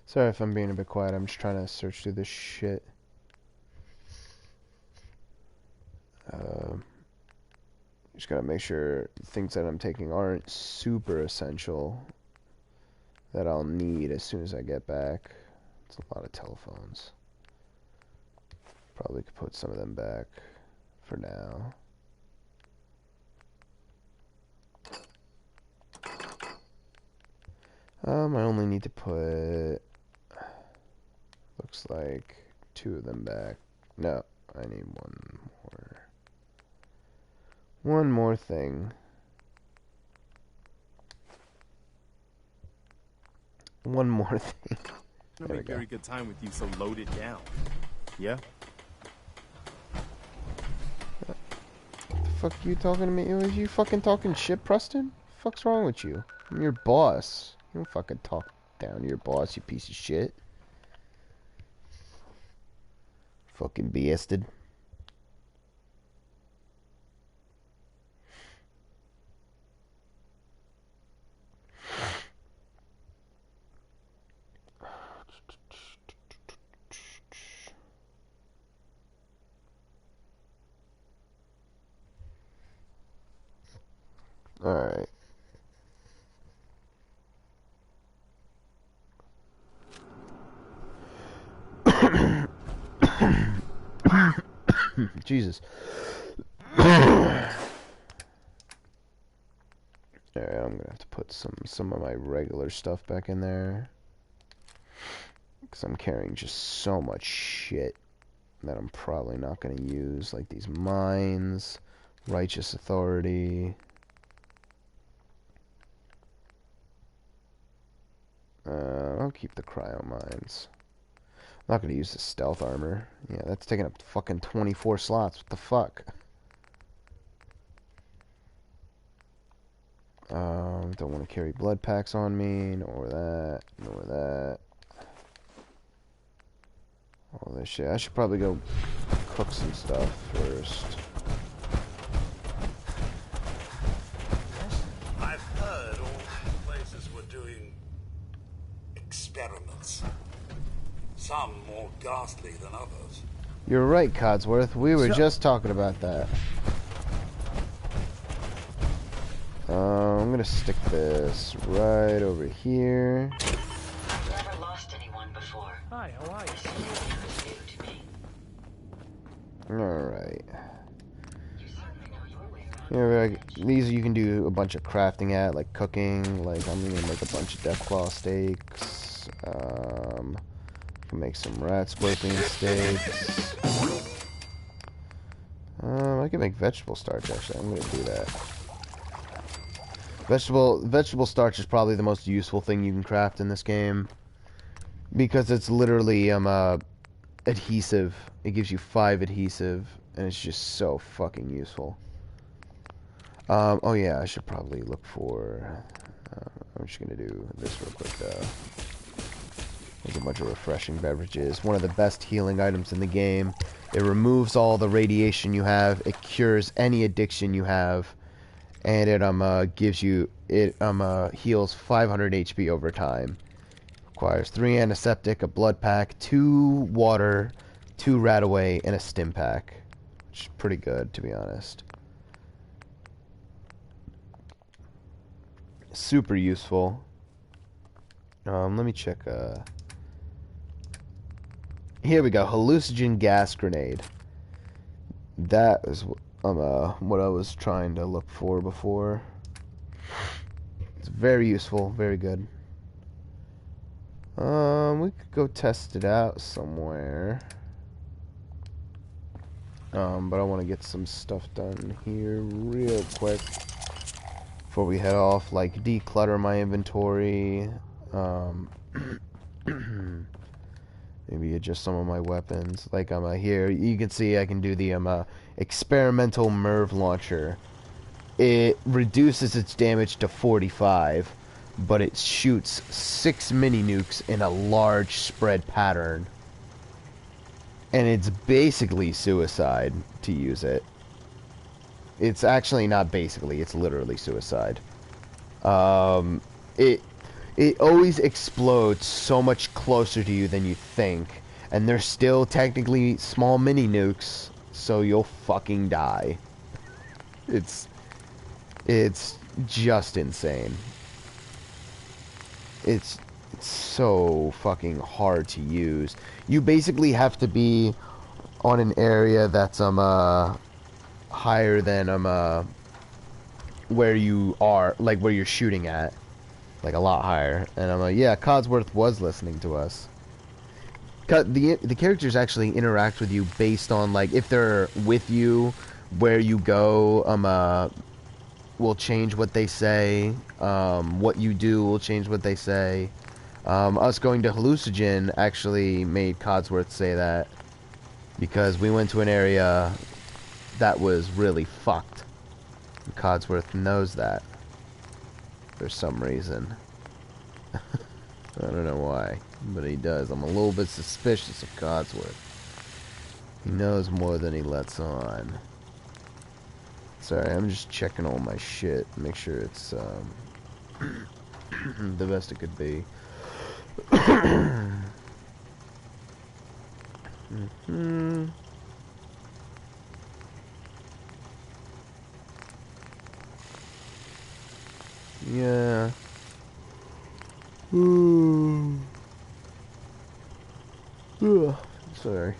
Sorry if I'm being a bit quiet, I'm just trying to search through this shit. Just gotta make sure things that I'm taking aren't super essential that I'll need as soon as I get back. It's a lot of telephones. Probably could put some of them back for now. I only need to put, looks like 2 of them back. No, I need one more. One more thing. One more thing. It'll be a very good time with you so loaded down. Yeah? What the fuck you talking to me? Was you fucking talking shit, Preston? What the fuck's wrong with you? I'm your boss. You don't fucking talk down to your boss, you piece of shit. Fucking BS'd. Alright. Jesus. Alright, I'm gonna have to put some of my regular stuff back in there. Because I'm carrying just so much shit that I'm probably not gonna use. Like these mines, Righteous Authority. I'll keep the cryo mines. not gonna use the stealth armor. Yeah, that's taking up fucking 24 slots. What the fuck? Don't want to carry blood packs on me, nor that, nor that. All this shit. I should probably go cook some stuff first. I've heard all places were doing experiments. Some more ghastly than others. You're right, Codsworth. We were just talking about that. I'm gonna stick this right over here. I've never lost anyone before. Hi, how are you? This is new to me. Alright. You certainly know your way around. Yeah, like, these you can do a bunch of crafting at, like cooking. Like, I'm gonna make a bunch of deathclaw steaks. You can make some rat scorpion steaks. I can make vegetable starch, actually. I'm gonna do that. Vegetable starch is probably the most useful thing you can craft in this game, because it's literally adhesive. It gives you 5 adhesive, and it's just so fucking useful. Oh yeah, I should probably look for. I'm just gonna do this real quick though. Make a bunch of refreshing beverages. One of the best healing items in the game. It removes all the radiation you have. It cures any addiction you have. And it gives you heals 500 HP over time. Requires 3 antiseptic, a blood pack, 2 water, 2 rat away, and a stim pack, which is pretty good, to be honest. Super useful. Let me check. Here we go. Hallucinogen gas grenade. That is what I was trying to look for before. It's very useful, very good. We could go test it out somewhere. But I want to get some stuff done here real quick before we head off. Like, declutter my inventory. Maybe adjust some of my weapons. Like, here, you can see I can do the experimental MIRV launcher. It reduces its damage to 45, but it shoots 6 mini nukes in a large spread pattern. And it's basically suicide to use it. It's actually not basically, it's literally suicide. It always explodes so much closer to you than you think, and they're still technically small mini nukes, so you'll fucking die. It's just insane. It's so fucking hard to use. You basically have to be on an area that's higher than where you are, like where you're shooting at. Like a lot higher, and I'm like, yeah, Codsworth was listening to us. The characters actually interact with you based on, like, if they're with you, where you go, will change what they say. What you do will change what they say. Us going to Hallucinogen actually made Codsworth say that, because we went to an area that was really fucked. And Codsworth knows that. For some reason. I don't know why, but he does. I'm a little bit suspicious of Codsworth. He knows more than he lets on. Sorry, I'm just checking all my shit. Make sure it's the best it could be. Yeah. Sorry.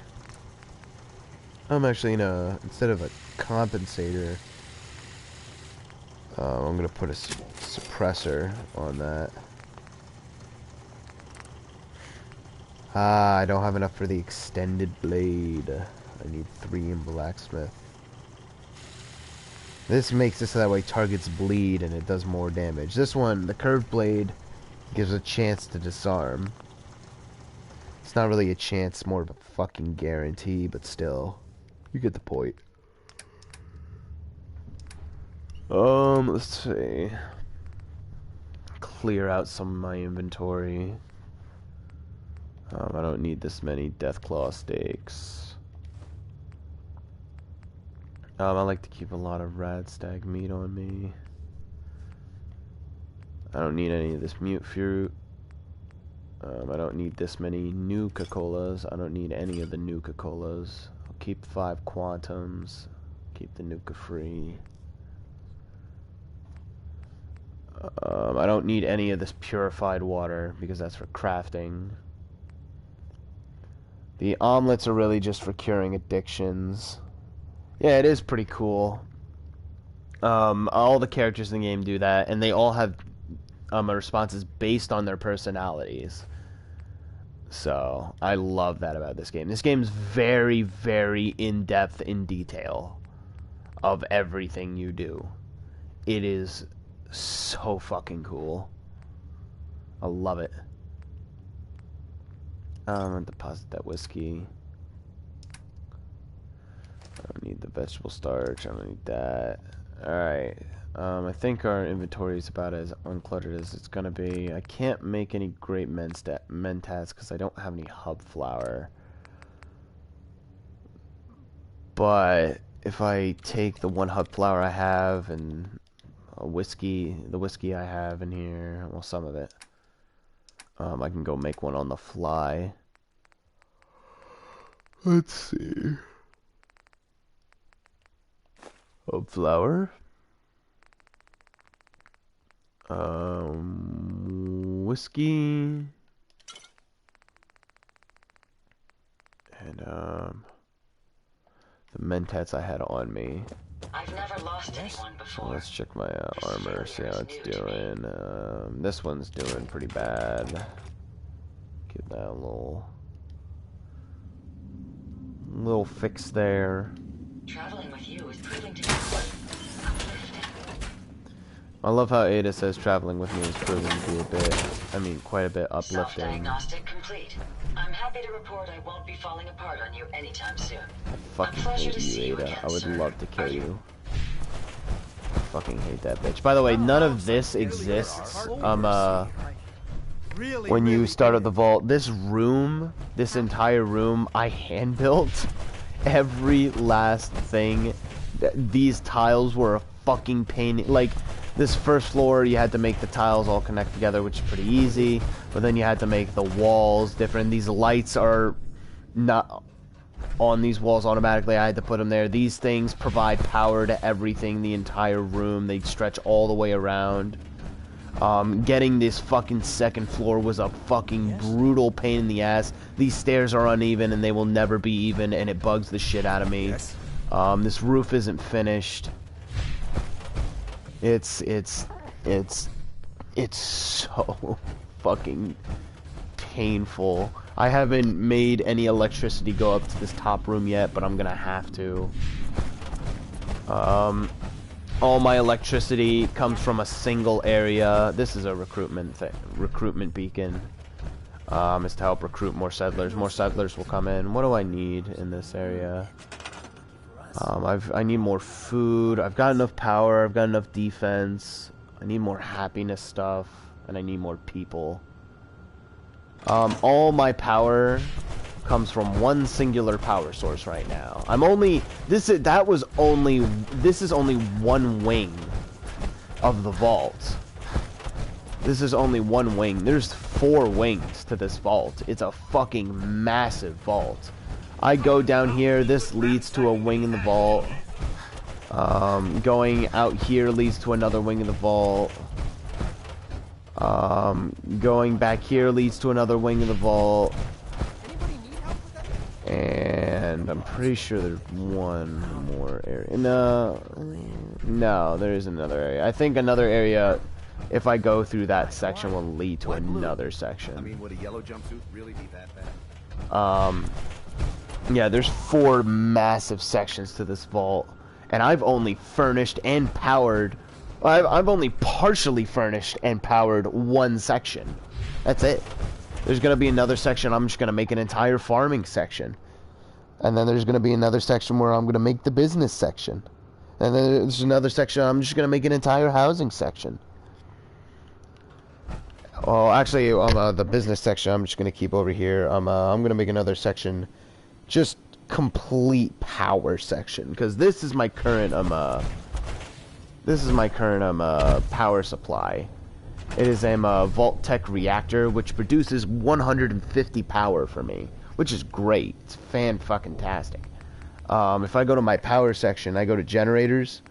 I'm actually instead of a compensator, I'm gonna put a suppressor on that. I don't have enough for the extended blade. I need 3 in blacksmith. This makes it so that way targets bleed and it does more damage. This one, the curved blade, gives a chance to disarm. It's not really a chance, more of a fucking guarantee, but still. You get the point. Let's see. Clear out some of my inventory. I don't need this many Deathclaw steaks. I like to keep a lot of Radstag meat on me. I don't need any of this mute fruit. I don't need this many Nuka-Colas. I don't need any of the Nuka-Colas. I'll keep 5 Quantums. Keep the Nuka free. I don't need any of this purified water because that's for crafting. The omelets are really just for curing addictions. Yeah, it is pretty cool. All the characters in the game do that, and they all have responses based on their personalities. So, I love that about this game. This game's very, very in-depth in detail of everything you do. It is so fucking cool. I love it. I'm gonna deposit that whiskey. I don't need the vegetable starch. I don't need that. Alright. I think our inventory is about as uncluttered as it's gonna be. I can't make any great mentats because I don't have any hub flour. But if I take the 1 hub flour I have and the whiskey I have in here, well, some of it, I can go make one on the fly. Let's see. Hub flour. Whiskey. And, the mentats I had on me. I've never lost anyone before. Let's check my armor, see how it's doing. This one's doing pretty bad. Give that a little fix there. Traveling with you is proving to be quite uplifting. I love how Ada says traveling with me is proving to be quite a bit uplifting. Self-diagnostic complete. I'm happy to report I won't be falling apart on you anytime soon. I fucking hate you, Ada. I would love to kill you. I fucking hate that bitch. By the way, none of this exists. When you start up the vault, this entire room, I hand built every last thing. These tiles were a fucking pain. Like, this first floor, you had to make the tiles all connect together, which is pretty easy. But then you had to make the walls different. These lights are not on these walls automatically. I had to put them there. These things provide power to everything, the entire room. They stretch all the way around. Getting this fucking second floor was a fucking brutal pain in the ass. These stairs are uneven and they will never be even, and it bugs the shit out of me. This roof isn't finished. It's so fucking painful. I haven't made any electricity go up to this top room yet, but I'm gonna have to. All my electricity comes from a single area. This is a recruitment beacon. Is to help recruit more settlers. More settlers will come in. What do I need in this area? I need more food. I've got enough power. I've got enough defense. I need more happiness stuff, and I need more people. All my power comes from one singular power source right now. This is only one wing of the vault. This is only one wing. There's 4 wings to this vault. It's a fucking massive vault. I go down here, this leads to a wing in the vault. Going out here leads to another wing in the vault. Going back here leads to another wing in the vault. And I'm pretty sure there's one more area. No, there is another area. I think another area, if I go through that section, will lead to another section. I mean, would a yellow jumpsuit really be that bad? Yeah, there's 4 massive sections to this vault, and I've only furnished and powered. I've only partially furnished and powered one section. That's it. There's going to be another section I'm just going to make an entire farming section. And then there's going to be another section where I'm going to make the business section. And then there's another section I'm just going to make an entire housing section. Oh, actually, the business section I'm just going to keep over here. I'm going to make another section, just complete power section, because this is my current power supply. It is a Vault-Tec reactor, which produces 150 power for me, which is great. It's fan-fucking-tastic. If I go to my power section, I go to generators.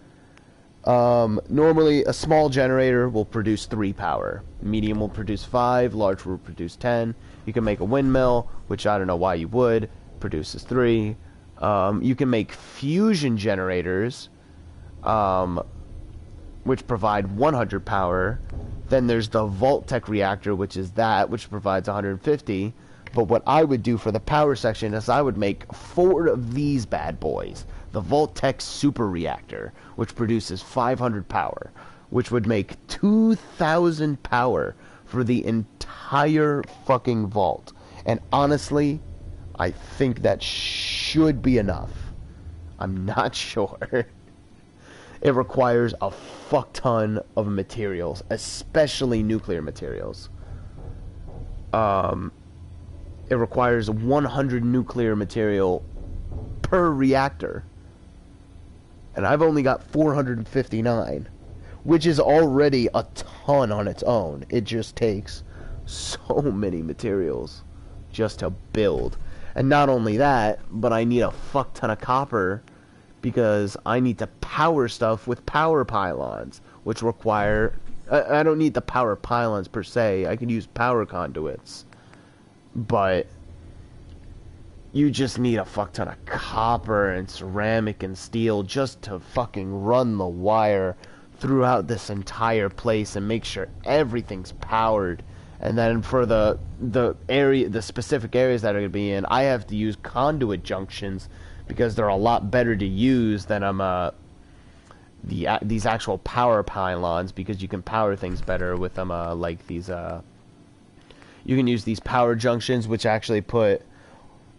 Normally, a small generator will produce 3 power. Medium will produce 5, large will produce 10. You can make a windmill, which I don't know why you would, produces 3. You can make fusion generators, which provide 100 power. Then there's the Vault-Tec reactor, which provides 150. But what I would do for the power section is I would make 4 of these bad boys. The Vault-Tec super reactor, which produces 500 power, which would make 2,000 power for the entire fucking vault. And honestly, I think that should be enough. I'm not sure. It requires a fuck ton of materials, especially nuclear materials. It requires 100 nuclear material per reactor. And I've only got 459, which is already a ton on its own. It just takes so many materials just to build. And not only that, but I need a fuck ton of copper because I need to power stuff with power pylons, which require... I don't need the power pylons per se. I can use power conduits. But you just need a fuck ton of copper and ceramic and steel just to fucking run the wire throughout this entire place and make sure everything's powered. And then for the specific areas that are going to be in, I have to use conduit junctions because they're a lot better to use than these actual power pylons, because you can power things better with them like these you can use these power junctions, which actually put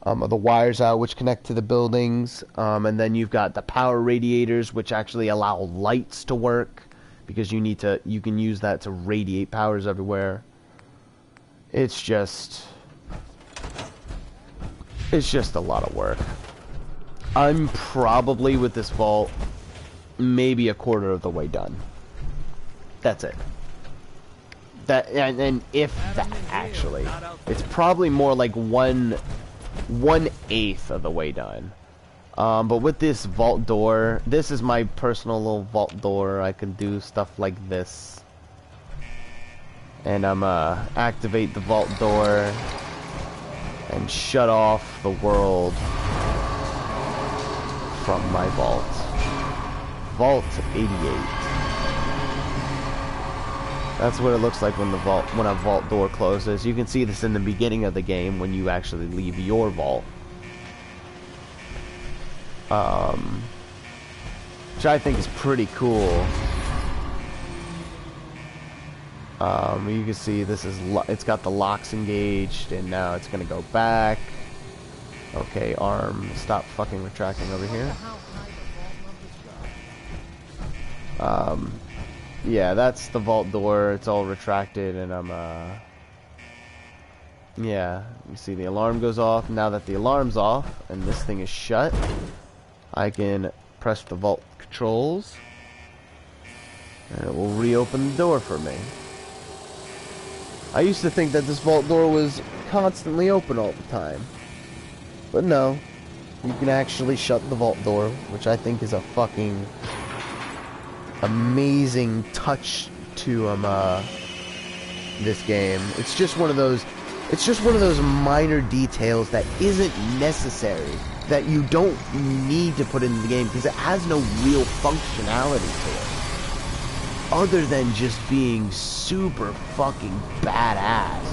the wires out, which connect to the buildings. And then you've got the power radiators, which actually allow lights to work, because you can use that to radiate powers everywhere. It's just a lot of work. I'm probably, with this vault, maybe a quarter of the way done. That's it. And if that, actually, it's probably more like 1/8 of the way done. But with this vault door, this is my personal little vault door. I can do stuff like this, and activate the vault door and shut off the world from my vault. Vault 88. That's what it looks like when a vault door closes. You can see this in the beginning of the game when you actually leave your vault. Which I think is pretty cool. You can see this is it's got the locks engaged, and now it's gonna go back. Okay, arm, stop fucking retracting over here. Yeah, that's the vault door. It's all retracted, and yeah, you see the alarm goes off. Now that the alarm's off and this thing is shut, I can press the vault controls, and it will reopen the door for me. I used to think that this vault door was constantly open all the time, but no, you can actually shut the vault door, which I think is a fucking amazing touch to this game. It's just one of those minor details that isn't necessary, that you don't need to put into the game, because it has no real functionality to it other than just being super fucking badass.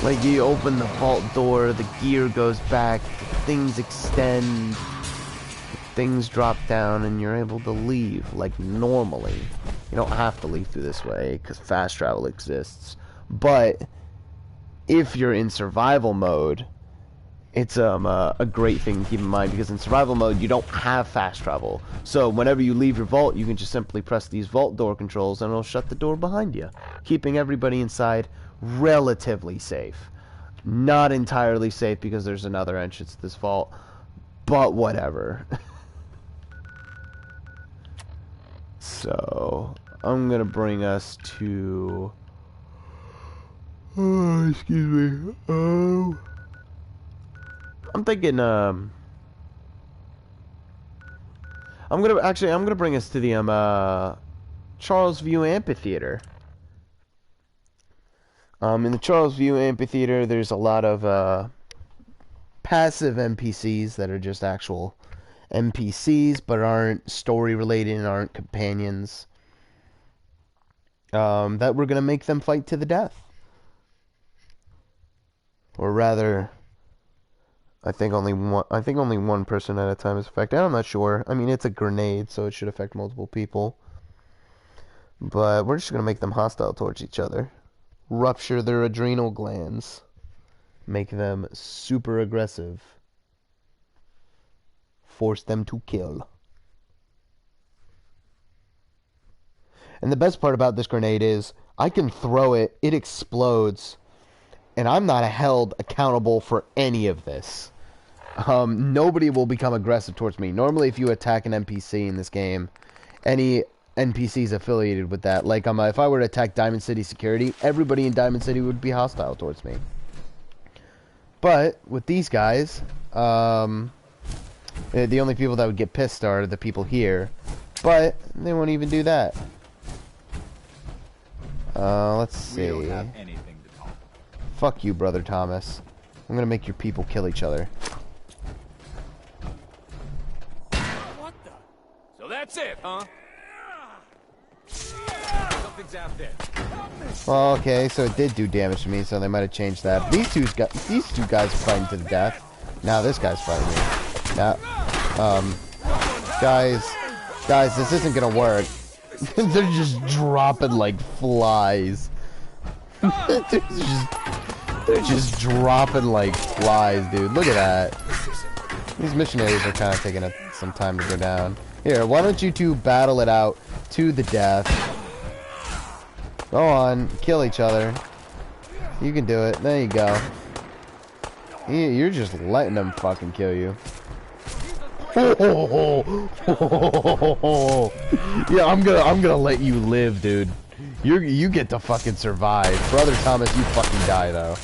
Like, you open the vault door, the gear goes back, things extend, things drop down, and you're able to leave like normally. You don't have to leave through this way because fast travel exists, but if you're in survival mode, it's a great thing to keep in mind, because in survival mode you don't have fast travel. So whenever you leave your vault, you can just simply press these vault door controls and it'll shut the door behind you, keeping everybody inside relatively safe. Not entirely safe because there's another entrance to this vault, but whatever. So I'm gonna bring us to... Oh, excuse me. I'm thinking, I'm gonna bring us to the, Charles View Amphitheater. In the Charles View Amphitheater, there's a lot of, passive NPCs that are just actual NPCs, but aren't story-related and aren't companions. That we're gonna make them fight to the death. Or rather... I think only one person at a time is affected. I'm not sure. I mean, it's a grenade, so it should affect multiple people. But we're just going to make them hostile towards each other. Rupture their adrenal glands. Make them super aggressive. Force them to kill. And the best part about this grenade is, I can throw it, it explodes, and I'm not held accountable for any of this. Nobody will become aggressive towards me. Normally, if you attack an NPC in this game, any NPCs affiliated with that, like if I were to attack Diamond City Security, everybody in Diamond City would be hostile towards me. But with these guys, the only people that would get pissed are the people here, but they won't even do that. Let's see. We don't have anything to talk about. Fuck you, Brother Thomas. I'm gonna make your people kill each other. What the? So that's it, huh? Something's out there. Well, okay, so it did do damage to me, so they might have changed that. These two guys are fighting to the death. Now this guy's fighting me. Now, guys, this isn't gonna work. They're just dropping like flies. They're just dropping like flies, dude. Look at that. These missionaries are kind of taking some time to go down. Here, why don't you two battle it out to the death? Go on, kill each other. You can do it. There you go. You're just letting them fucking kill you. Yeah, I'm gonna let you live, dude. You get to fucking survive. Brother Thomas, you fucking die though.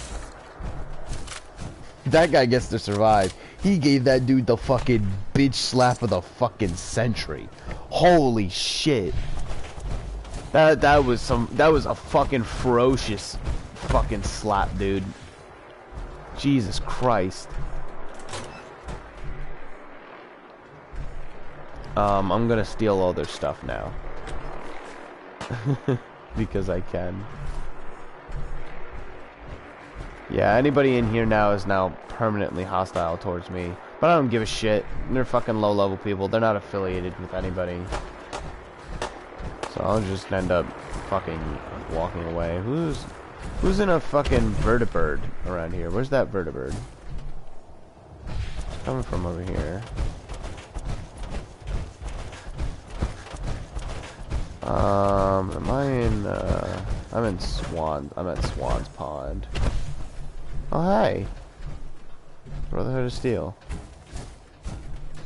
That guy gets to survive. He gave that dude the fucking bitch slap of the fucking century. Holy shit. That was a fucking ferocious fucking slap, dude. Jesus Christ. I'm gonna steal all their stuff now. Because I can. Yeah, anybody in here now is now permanently hostile towards me. But I don't give a shit. They're fucking low-level people. They're not affiliated with anybody. So I'll just end up fucking walking away. Who's in a fucking vertibird around here? Where's that vertibird? It's coming from over here. Am I in, I'm at Swan's Pond. Oh, hey. Brotherhood of Steel.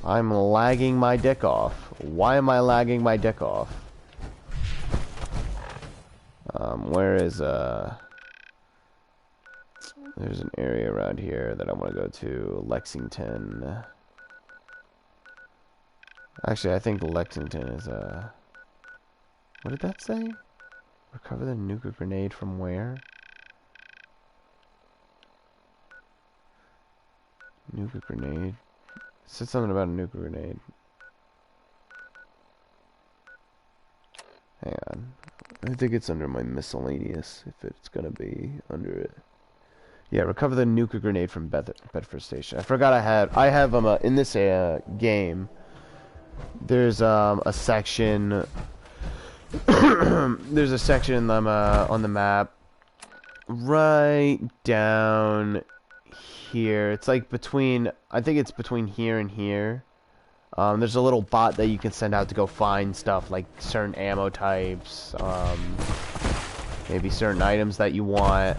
I'm lagging my dick off. Why am I lagging my dick off? Where is, there's an area around here that I want to go to. Lexington. Actually, I think Lexington is, what did that say? Recover the nuclear grenade from where? Nuclear grenade. It said something about a nuclear grenade. Hang on. I think it's under my miscellaneous, if it's gonna be under it. Yeah, recover the nuclear grenade from Bedford Station. I forgot I have in this game, there's a section there's a section on the map right down here. It's like between, I think it's between here and here. There's a little bot that you can send out to go find stuff like certain ammo types, maybe certain items that you want.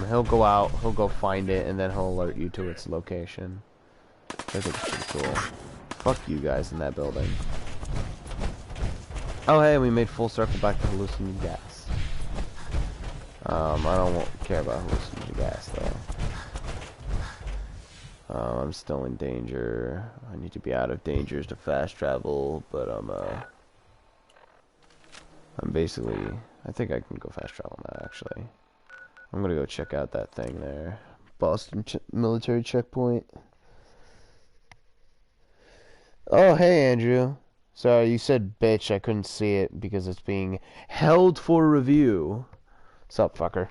He'll go out, he'll go find it, and then he'll alert you to its location. I think it's pretty cool. Fuck you guys in that building. Oh hey, we made full circle back to hallucinogen gas. I don't care about hallucinogen gas though. I'm still in danger. I need to be out of dangers to fast travel, but I'm basically, I think I can go fast travel now actually. I'm gonna go check out that thing there. Boston military checkpoint. Oh, hey, Andrew. Sorry, you said bitch. I couldn't see it because it's being held for review. What's up, fucker?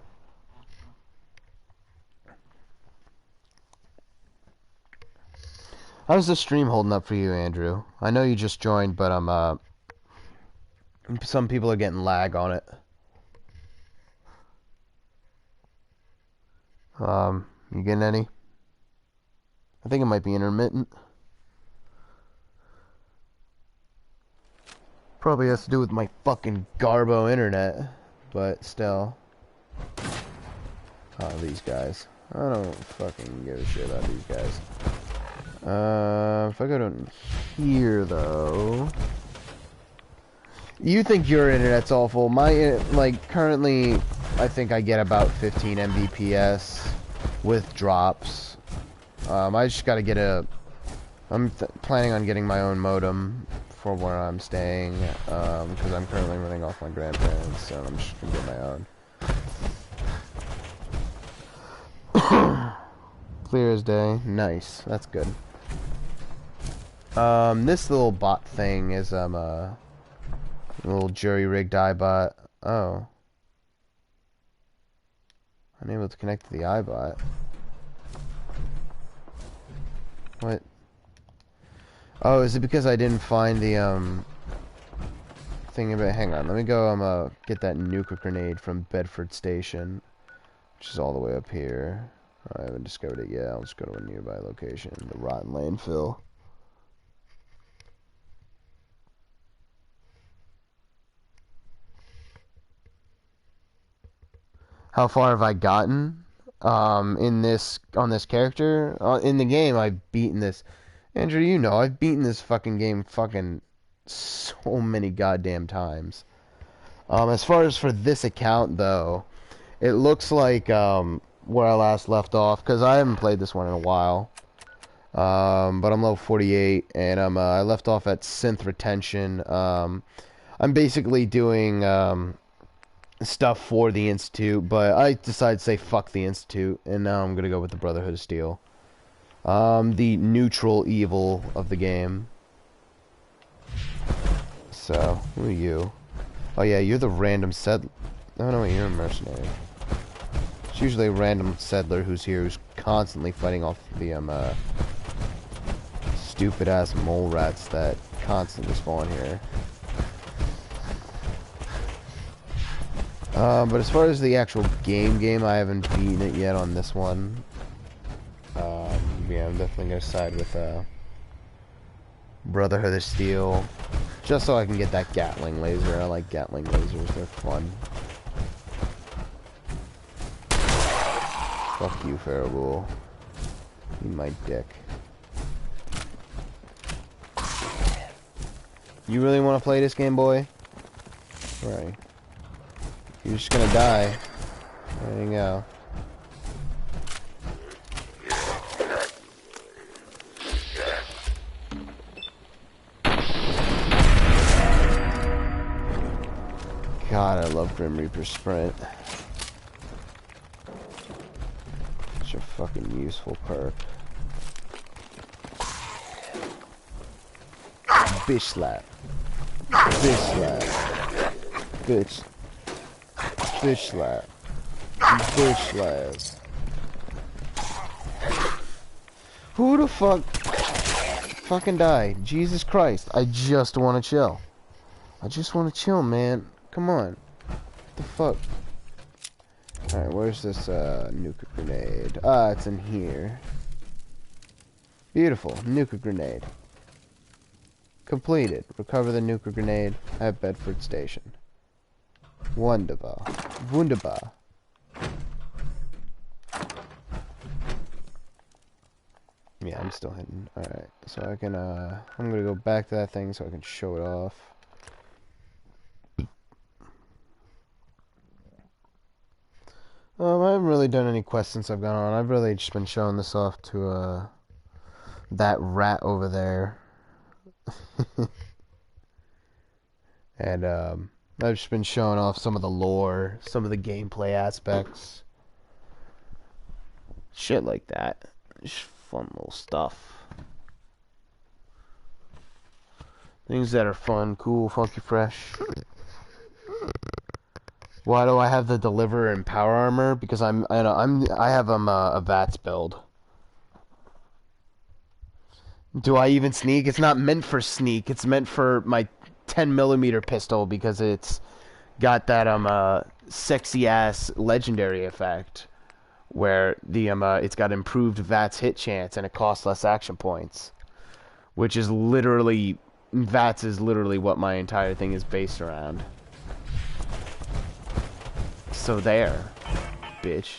How's the stream holding up for you, Andrew? I know you just joined, but some people are getting lag on it. You getting any? I think it might be intermittent. Probably has to do with my fucking Garbo internet, but still. Oh, these guys. I don't fucking give a shit about these guys. If I go down here, though... You think your internet's awful. My, like, currently, I think I get about 15 Mbps with drops. I just gotta get a... I'm planning on getting my own modem for where I'm staying, because I'm currently running off my grandparents, so I'm just gonna get my own. Clear as day. Nice. That's good. This little bot thing is, a little jury-rigged iBot. Oh. Unable to connect to the iBot. What? Oh, is it because I didn't find the, thing about... Hang on, let me go, get that nuke grenade from Bedford Station, which is all the way up here. I haven't discovered it yet. I'll just go to a nearby location, the Rotten Landfill. How far have I gotten? On this character? In the game, I've beaten this. Andrew, you know, I've beaten this fucking game fucking so many goddamn times. As far as for this account, though, it looks like, where I last left off, because I haven't played this one in a while. But I'm level 48, and I left off at synth retention. I'm basically doing, stuff for the Institute, but I decided to say fuck the Institute, and now I'm gonna go with the Brotherhood of Steel. The neutral evil of the game. So, who are you? Oh yeah, you're the random settler. Oh no, you're a mercenary. It's usually a random settler who's here, who's constantly fighting off the, stupid-ass mole rats that constantly spawn here. But as far as the actual game, I haven't beaten it yet on this one. Yeah, I'm definitely gonna side with, Brotherhood of Steel. Just so I can get that Gatling laser. I like Gatling lasers, they're fun. Fuck you, Farragul. You my dick. You really want to play this game, boy? Right. You're just gonna die. There you go. God, I love Grim Reaper Sprint. Such a fucking useful perk. Bitch slap. Bitch slap. Bitch. Bitch slap. Bitch slap. Who the fuck fucking died? Jesus Christ. I just want to chill. I just want to chill, man. Come on. What the fuck? Alright, where's this nuka grenade? Ah, it's in here. Beautiful. Nuka grenade. Completed. Recover the nuka grenade at Bedford Station. Wunderbar. Wunderbar. Yeah, I'm still hidden. Alright, so I can, I'm gonna go back to that thing so I can show it off. I haven't really done any quests since I've gone on. I've really just been showing this off to, that rat over there. And, I've just been showing off some of the lore, some of the gameplay aspects. Shit like that. Just fun little stuff. Things that are fun, cool, funky, fresh. Why do I have the Deliverer and Power Armor? Because I have a VATS build. Do I even sneak? It's not meant for sneak. It's meant for my 10mm pistol because it's got that sexy ass legendary effect where the it's got improved VATS hit chance and it costs less action points, which is literally VATS is literally what my entire thing is based around. So there, bitch.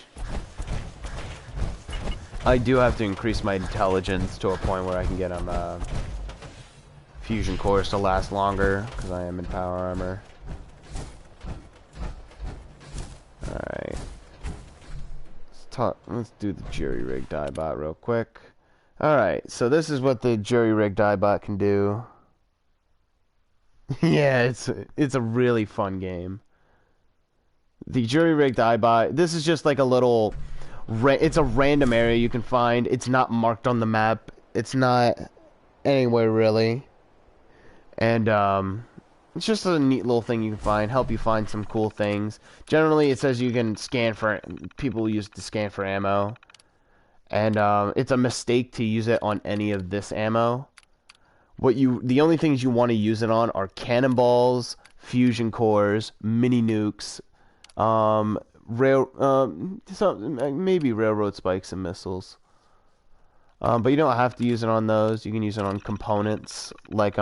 I do have to increase my intelligence to a point where I can get fusion cores to last longer because I am in power armor. Alright. Let's do the jury-rigged Eyebot real quick. Alright, so this is what the jury-rigged Eyebot can do. Yeah, it's a really fun game. The jury-rigged Eyebot, this is just like a little... it's a random area you can find. It's not marked on the map. It's not anywhere, really. And, it's just a neat little thing you can find. Help you find some cool things. Generally, it says you can scan for... People use it to scan for ammo. And, it's a mistake to use it on any of this ammo. The only things you want to use it on are cannonballs, fusion cores, mini nukes, maybe railroad spikes and missiles. But you don't have to use it on those. You can use it on components, like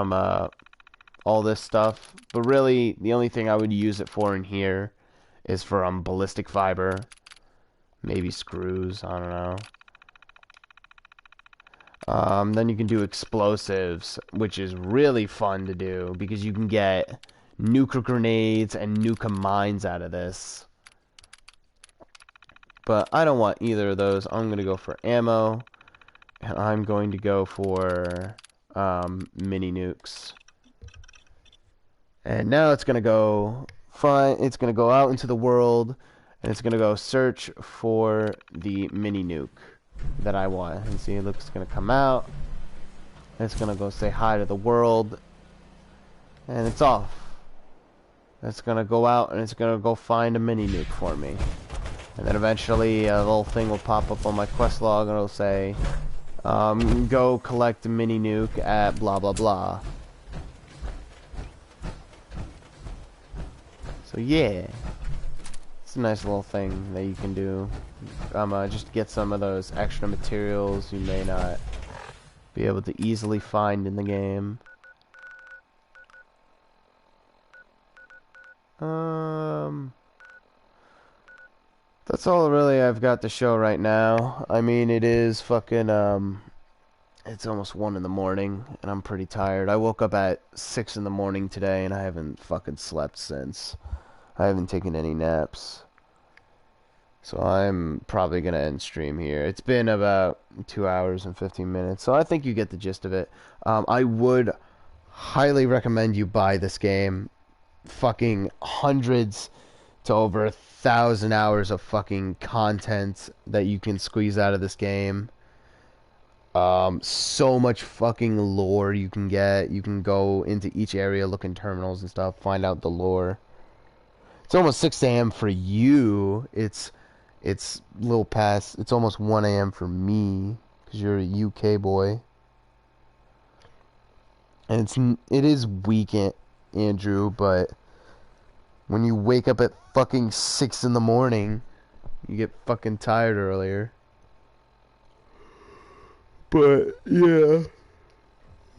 all this stuff. But really, the only thing I would use it for in here is for ballistic fiber, maybe screws. I don't know. Then you can do explosives, which is really fun to do because you can get nuka grenades and nuka mines out of this. But I don't want either of those. I'm going to go for ammo. And I'm going to go for mini nukes. And now it's going to go it's going to go out into the world and it's going to go search for the mini nuke that I want. And see, look, it's going to come out. It's going to go say hi to the world. And it's off. It's going to go out and it's going to go find a mini nuke for me. And then eventually a little thing will pop up on my quest log and it'll say, go collect a mini nuke at blah blah blah. So yeah, it's a nice little thing that you can do. Just get some of those extra materials you may not be able to easily find in the game. That's all really I've got to show right now. I mean, it is fucking, it's almost 1 in the morning, and I'm pretty tired. I woke up at 6 in the morning today, and I haven't fucking slept since. I haven't taken any naps. So I'm probably gonna end stream here. It's been about 2 hours and 15 minutes, so I think you get the gist of it. I would highly recommend you buy this game. Fucking hundreds to over 1,000 hours of fucking content that you can squeeze out of this game. So much fucking lore you can get. You can go into each area, look in terminals and stuff, find out the lore. It's almost 6 a.m. for you. It's a little past. It's almost 1 a.m. for me because you're a UK boy. And it is weekend, Andrew, but when you wake up at fucking 6 in the morning You get fucking tired earlier. But, yeah.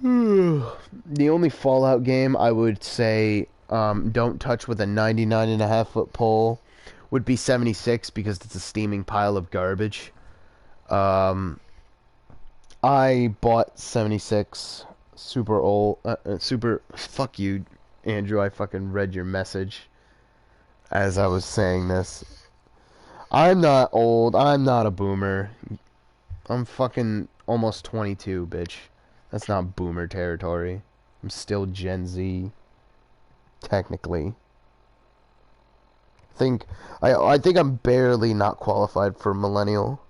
The only Fallout game I would say don't touch with a 99.5-foot pole would be 76 because it's a steaming pile of garbage. I bought 76 super old, fuck you, Andrew, I fucking read your message as I was saying this. I'm not old, I'm not a boomer. I'm fucking almost 22, bitch. That's not boomer territory. I'm still Gen Z, technically. I think I'm barely not qualified for millennial.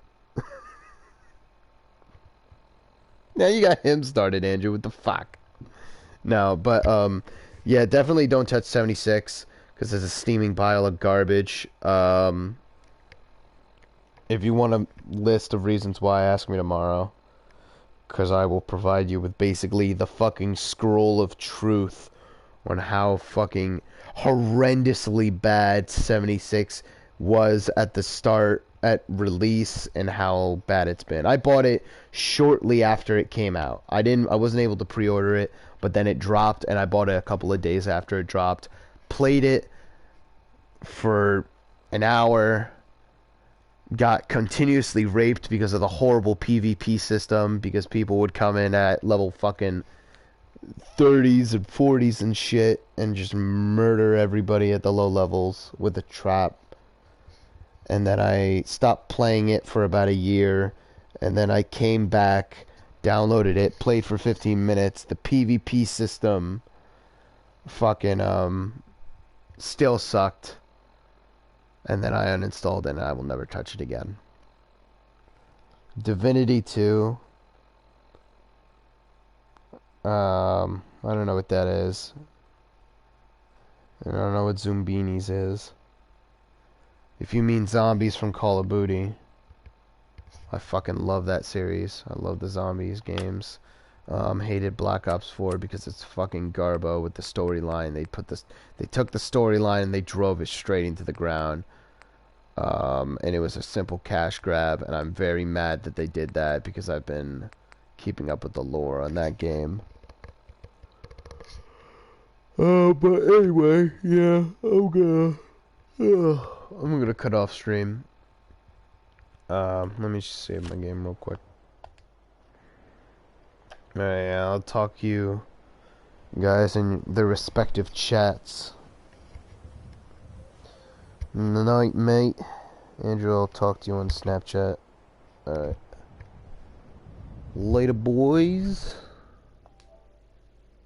Now you got him started, Andrew. What the fuck? No, but yeah, definitely don't touch 76 because it's a steaming pile of garbage. If you want a list of reasons why, ask me tomorrow, because I will provide you with basically the fucking scroll of truth on how fucking horrendously bad 76 was at the start, at release, and how bad it's been. I bought it shortly after it came out. I wasn't able to pre-order it, but then it dropped, and I bought it a couple of days after it dropped. Played it for an hour. Got continuously raped because of the horrible PvP system, because people would come in at level fucking 30s and 40s and shit and just murder everybody at the low levels with a trap. And then I stopped playing it for about a year, and then I came back, downloaded it, played for 15 minutes. The PvP system fucking still sucked. And then I uninstalled it, and I will never touch it again. Divinity 2. I don't know what that is. I don't know what Zombinis is. If you mean zombies from Call of Duty, I fucking love that series. I love the zombies games. Hated Black Ops 4 because it's fucking garbo with the storyline. They took the storyline and they drove it straight into the ground. And it was a simple cash grab, and I'm very mad that they did that because I've been keeping up with the lore on that game. But anyway, yeah, I'm gonna cut off stream. Let me just save my game real quick. Alright, yeah, I'll talk to you guys in the respective chats. Night, mate. Andrew, I'll talk to you on Snapchat. Alright. Later, boys.